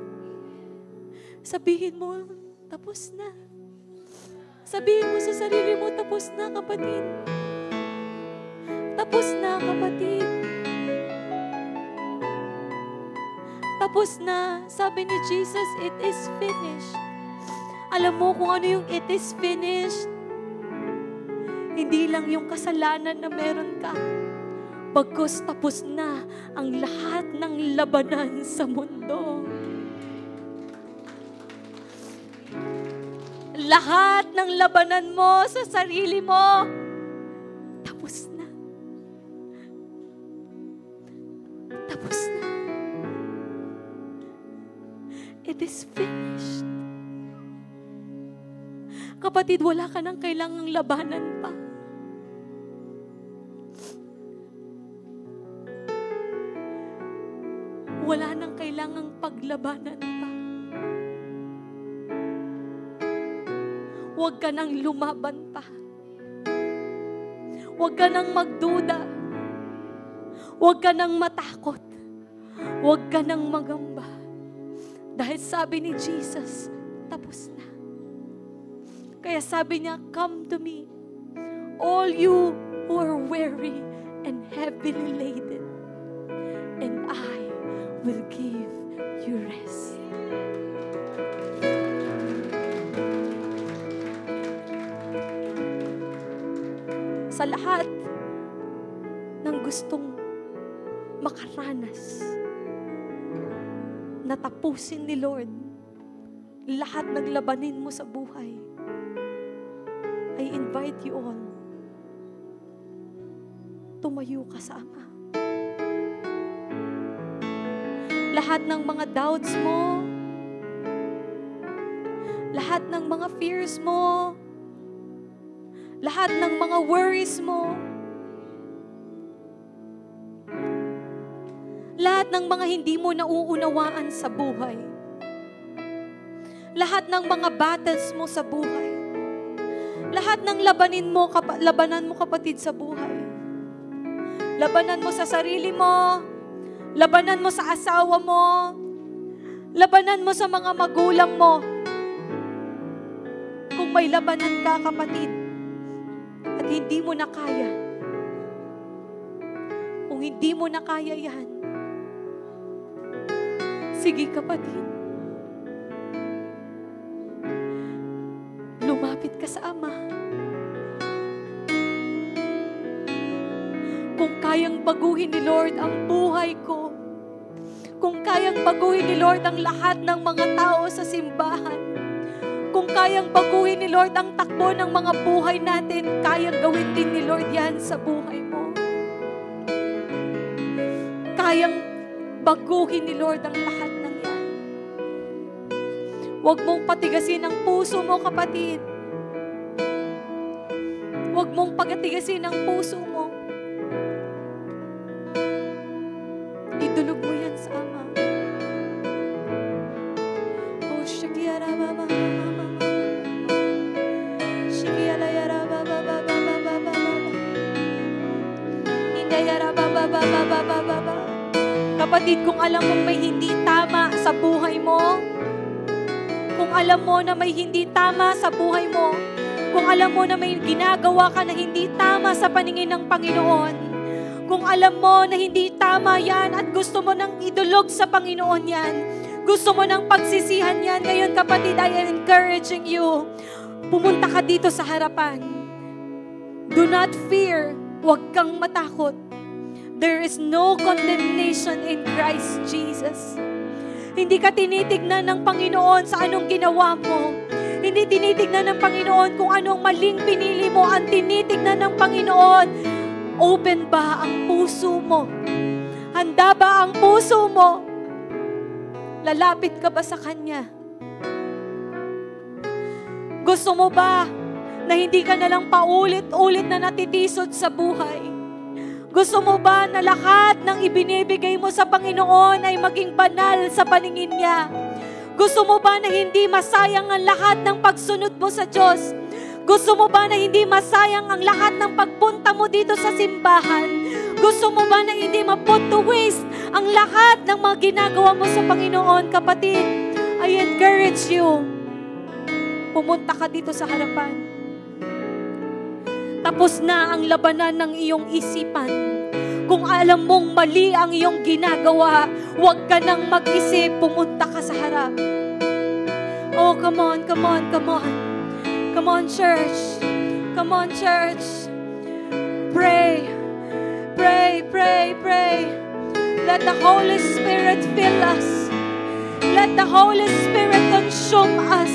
Sabihin mo, tapos na. Sabihin mo sa sarili mo, tapos na, kapatid. Tapos na, kapatid. Tapos na. Sabi ni Jesus, it is finished. Alam mo kung ano yung it is finished? Hindi lang yung kasalanan na meron ka. Bagkus tapos na ang lahat ng labanan sa mundo. Lahat ng labanan mo sa sarili mo, tapos na. Tapos na. It is finished. Kapatid, wala ka nang kailangang labanan pa. Wala nang kailangang paglabanan pa. Huwag ka nang lumaban pa. Huwag ka nang magduda. Huwag ka nang matakot. Huwag ka nang magamba. Dahil sabi ni Jesus, tapos na. Kaya sabi niya, come to me, all you who are weary and heavily laden, and I will give you rest. Sa lahat ng gustong makaranas, natapusin ni Lord lahat ng labanin mo sa buhay, I invite you all, tumayo ka sa Ama. Lahat ng mga doubts mo, lahat ng mga fears mo, lahat ng mga worries mo, lahat ng mga hindi mo nauunawaan sa buhay, lahat ng mga battles mo sa buhay, lahat ng labanan mo kapatid sa buhay, labanan mo sa sarili mo, labanan mo sa asawa mo, labanan mo sa mga magulang mo. Kung may labanan ka, kapatid, at hindi mo na kaya, kung hindi mo na kaya yan, sige kapatid, lumapit ka sa Ama. Kung kayang baguhin ni Lord ang buhay ko, kung kayang baguhin ni Lord ang lahat ng mga tao sa simbahan, kung kayang baguhin ni Lord ang takbo ng mga buhay natin, kayang gawin din ni Lord yan sa buhay mo. Kayang baguhin ni Lord ang lahat ng yan. Huwag mong patigasin ang puso mo, kapatid. Huwag mong pagatigasin ang puso mo. Idulog mo yan sa Ama. Oh, Shakira, Mama, Mama, Shakira, Yara, Baba, Baba, Baba, Baba, Indayara, Baba, Baba, Baba, Baba. Kapatid, kung alam mong may hindi tama sa buhay mo, kung alam mo na may hindi tama sa buhay mo, kung alam mo na may ginagawa ka na hindi tama sa paningin ng Panginoon, kung alam mo na hindi tama yan at gusto mo nang idulog sa Panginoon yan, gusto mo nang pagsisihan yan, ngayon kapatid, I am encouraging you, pumunta ka dito sa harapan. Do not fear, huwag kang matakot. There is no condemnation in Christ Jesus. Hindi ka tinitignan ng Panginoon sa anong ginawa mo. Hindi tinitignan ng Panginoon kung anong maling pinili mo. Ang tinitignan ng Panginoon, open ba ang puso mo? Handa ba ang puso mo? Lalapit ka ba sa Kanya? Gusto mo ba na hindi ka na lang paulit-ulit na natitisod sa buhay? Gusto mo ba na lahat ng ibinibigay mo sa Panginoon ay maging banal sa paningin niya? Gusto mo ba na hindi masayang ang lahat ng pagsunod mo sa Diyos? Gusto mo ba na hindi masayang ang lahat ng pagpunta mo dito sa simbahan? Gusto mo ba na hindi ma-put to waste ang lahat ng mga ginagawa mo sa Panginoon? Kapatid, I encourage you, pumunta ka dito sa harapan. Tapos na ang labanan ng iyong isipan. Kung alam mong mali ang iyong ginagawa, huwag ka nang mag-isip, pumunta ka sa harap. Oh, come on, come on, come on. Come on, church. Come on, church. Pray. Pray, pray, pray. Let the Holy Spirit fill us. Let the Holy Spirit consume us.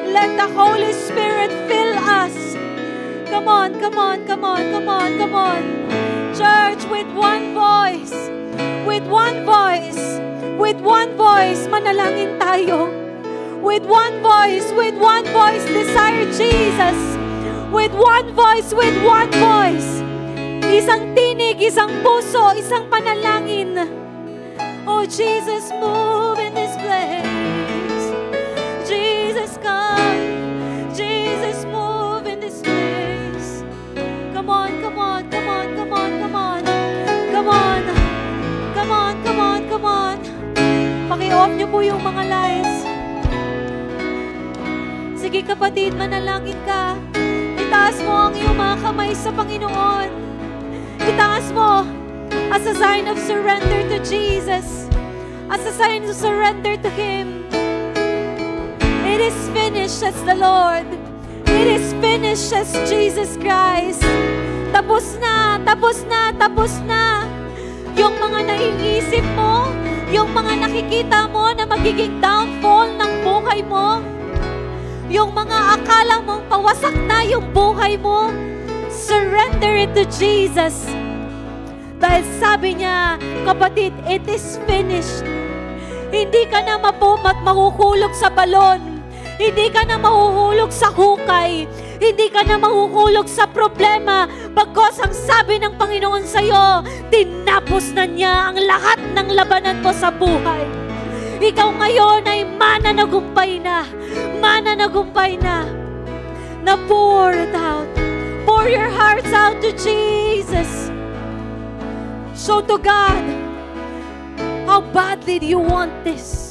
Let the Holy Spirit fill us. Come on, come on, come on, come on, come on. Church, with one voice, with one voice, with one voice, manalangin tayo. With one voice, desire Jesus. With one voice, isang tinig, isang puso, isang panalangin. Oh, Jesus, move in this place. Jesus, come. Jesus, move in this place. Come on, come on, come on, come on, come on. Come on. Come on, come on, come on. Paki-off niyo po yung mga lights. Sige kapatid, manalangin ka. Itaas mo ang iyong mga kamay sa Panginoon. Itaas mo as a sign of surrender to Jesus. As a sign of surrender to Him. It is finished, says the Lord. It is finished, says Jesus Christ. Tapos na, tapos na, tapos na. Yung mga naiisip mo, yung mga nakikita mo na magiging downfall ng buhay mo, yung mga akala mong pawasak na yung buhay mo, surrender it to Jesus. Dahil sabi niya, kapatid, it is finished. Hindi ka na mahuhulog sa balon. Hindi ka na mahuhulog sa hukay. Hindi ka na mahuhulog sa problema. Pagkos ang sabi ng Panginoon sa'yo, tinapos na niya ang lahat ng labanan mo sa buhay. Ikaw ngayon ay mananagumpay na. Mananagumpay na. Na pour it out. Pour your hearts out to Jesus. Show to God, how badly do you want this?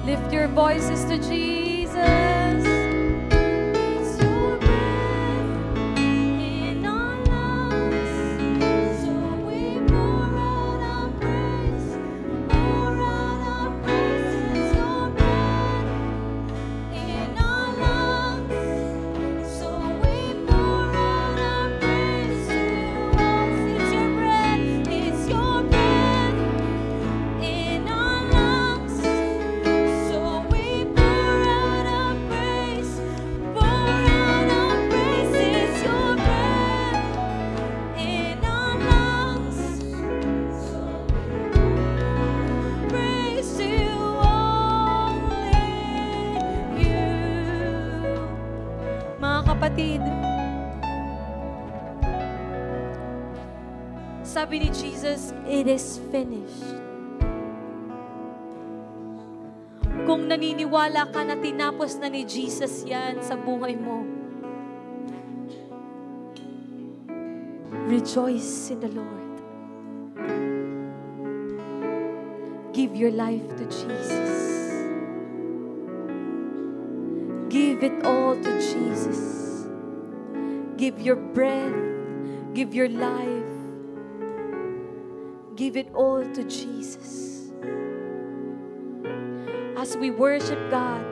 Lift your voices to Jesus. It's your breath in our lungs. So we pour out our praise. Pour out our praise. It's your breath in our lungs. So we pour out our praise to us. It's your breath. It's your breath in our lungs. Kapatid, Sabi ni Jesus, it is finished. Kung naniniwala ka na tinapos na ni Jesus yan sa buhay mo, rejoice in the Lord. Give your life to Jesus. Give it all to Jesus. Give your breath, give your life, give it all to Jesus. As we worship God,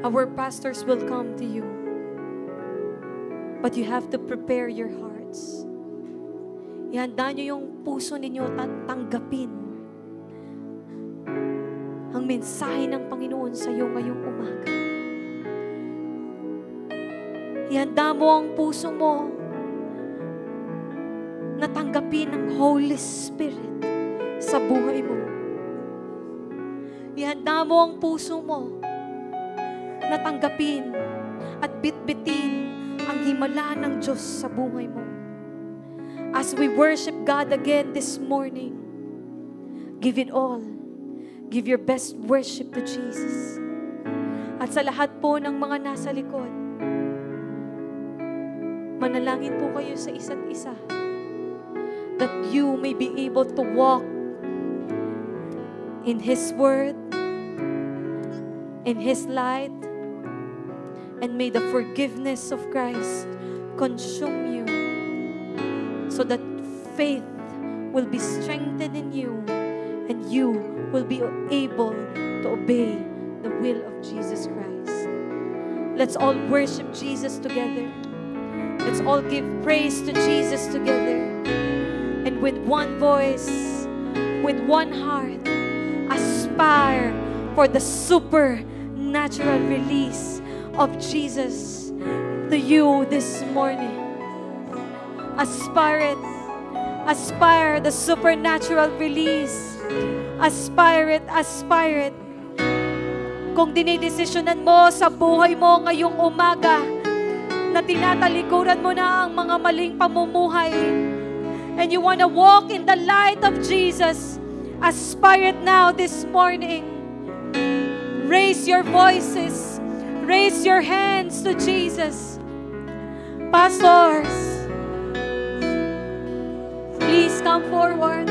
our pastors will come to you. But you have to prepare your hearts. Ihanda nyo yung puso ninyo at tanggapin ang mensahe ng Panginoon sa iyo ngayong umaga. Ihanda mo ang puso mo na tanggapin ang Holy Spirit sa buhay mo. Ihanda mo ang puso mo na tanggapin at bitbitin ang himala ng Diyos sa buhay mo. As we worship God again this morning, give it all. Give your best worship to Jesus. At sa lahat po ng mga nasa likod, manalangin po kayo sa isa't isa that you may be able to walk in His Word, in His light, and may the forgiveness of Christ consume you so that faith will be strengthened in you and you will be able to obey the will of Jesus Christ. Let's all worship Jesus together. Let's all give praise to Jesus together. And with one voice, with one heart, aspire for the supernatural release of Jesus to you this morning. Aspire it. Aspire the supernatural release. Aspire it. Aspire it. Kung dinidesisyonan mo sa buhay mo ngayong umaga na tinatalikuran mo na ang mga maling pamumuhay and you want to walk in the light of Jesus, aspire it now this morning. Raise your voices. Raise your hands to Jesus. Pastors, please come forward.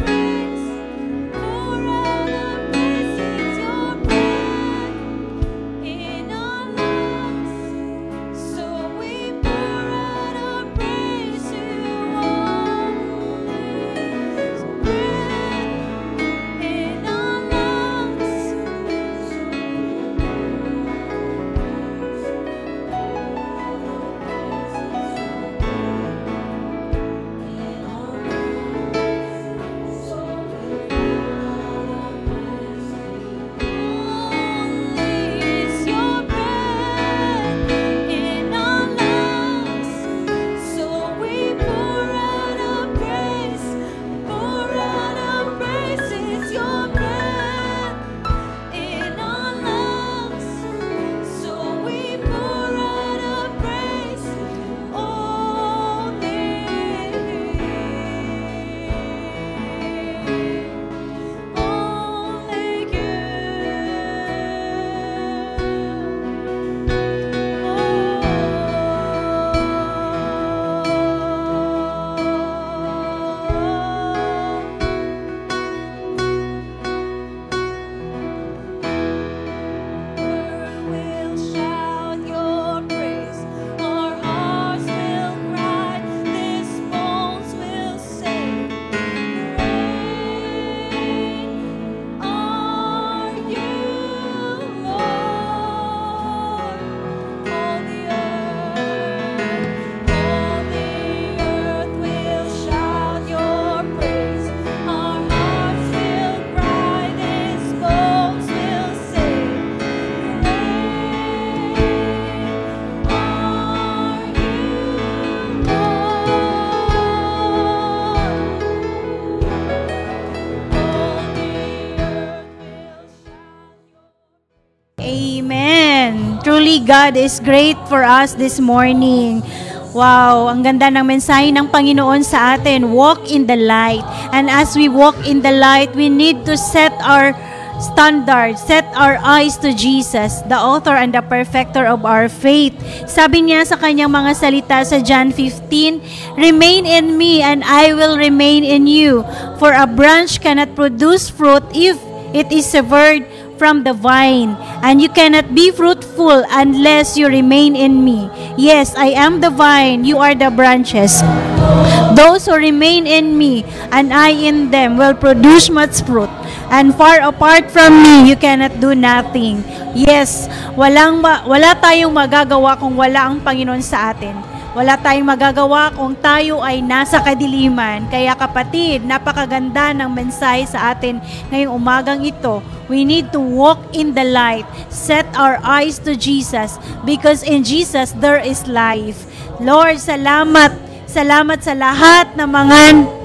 Praise truly God is great for us this morning. Wow, ang ganda ng mensahe ng Panginoon sa atin. Walk in the light. And as we walk in the light, we need to set our standard, set our eyes to Jesus, the author and the perfecter of our faith. Sabi niya sa kanyang mga salita sa John 15, "Remain in me and I will remain in you. For a branch cannot produce fruit if it is severed from the vine, and you cannot be fruitful unless you remain in me. Yes, I am the vine, you are the branches. Those who remain in me, and I in them, will produce much fruit. And far apart from me, you cannot do nothing." Yes, wala tayong magagawa kung wala ang Panginoon sa atin. Wala tayong magagawa kung tayo ay nasa kadiliman. Kaya kapatid, napakaganda ng mensahe sa atin ngayong umagang ito. We need to walk in the light. Set our eyes to Jesus because in Jesus there is life. Lord, salamat. Salamat sa lahat ng mga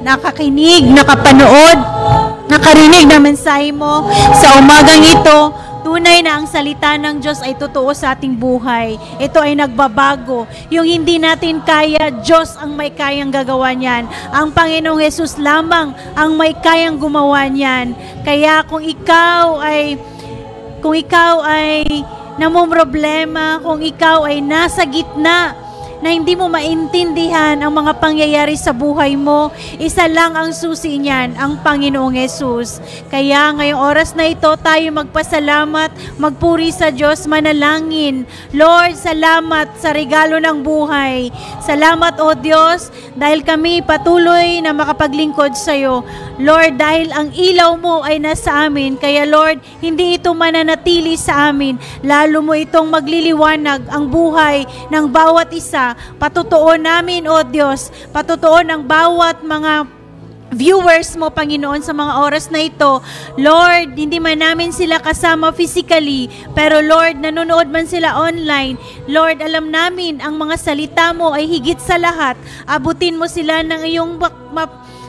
nakakinig, nakapanood, nakarinig ng mensahe mo sa umagang ito. Tunay na ang salita ng Diyos ay totoo sa ating buhay. Ito ay nagbabago. Yung hindi natin kaya, Diyos ang may kayang gagawa niyan. Ang Panginoong Jesus lamang ang may kayang gumawa niyan. Kaya kung ikaw ay namumroblema, kung ikaw ay nasa gitna na hindi mo maintindihan ang mga pangyayari sa buhay mo, isa lang ang susi niyan, ang Panginoong Jesus. Kaya ngayong oras na ito, tayo magpasalamat, magpuri sa Diyos, manalangin. Lord, salamat sa regalo ng buhay. Salamat, O Diyos, dahil kami patuloy na makapaglingkod sa iyo. Lord, dahil ang ilaw mo ay nasa amin, kaya Lord, hindi ito mananatili sa amin. Lalo mo itong magliliwanag ang buhay ng bawat isa. Patutuon namin, O Diyos, patutuon ang bawat mga viewers mo, Panginoon, sa mga oras na ito. Lord, hindi man namin sila kasama physically, pero Lord, nanonood man sila online. Lord, alam namin ang mga salita mo ay higit sa lahat. Abutin mo sila ng iyong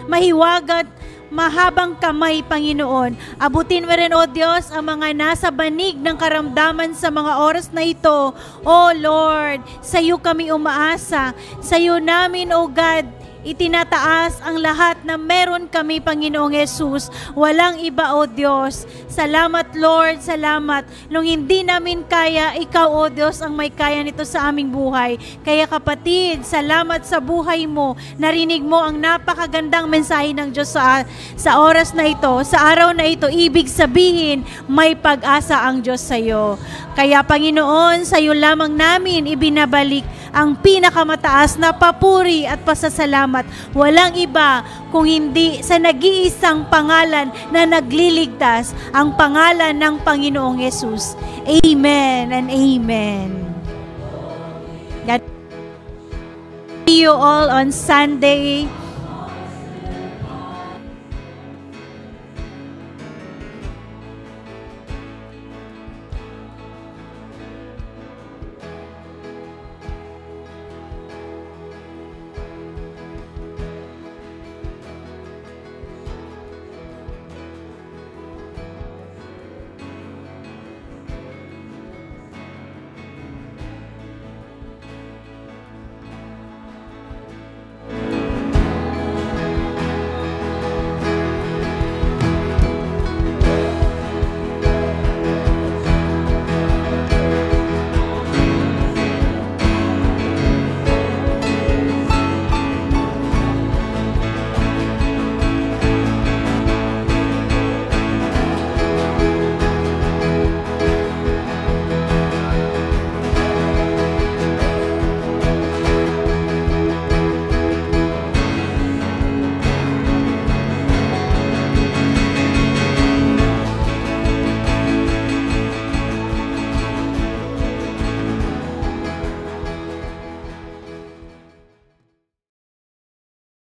mahiwagat, mahabang kamay, Panginoon. Abutin mo rin, O Diyos, ang mga nasa banig ng karamdaman sa mga oras na ito. O Lord, sa iyo kami umaasa. Sa iyo namin, O God, itinataas ang lahat na meron kami, Panginoong Jesus. Walang iba, O Diyos. Salamat, Lord, salamat. Nung hindi namin kaya, Ikaw, O Diyos, ang may kaya nito sa aming buhay. Kaya kapatid, salamat sa buhay mo. Narinig mo ang napakagandang mensahe ng Diyos sa oras na ito, sa araw na ito. Ibig sabihin, may pag-asa ang Diyos sa iyo. Kaya, Panginoon, sa iyo lamang namin ibinabalik ang pinakamataas na papuri at pasasalamat. Walang iba kung hindi sa nag-iisang pangalan na nagliligtas, ang pangalan ng Panginoong Yesus. Amen and amen. God, see you all on Sunday.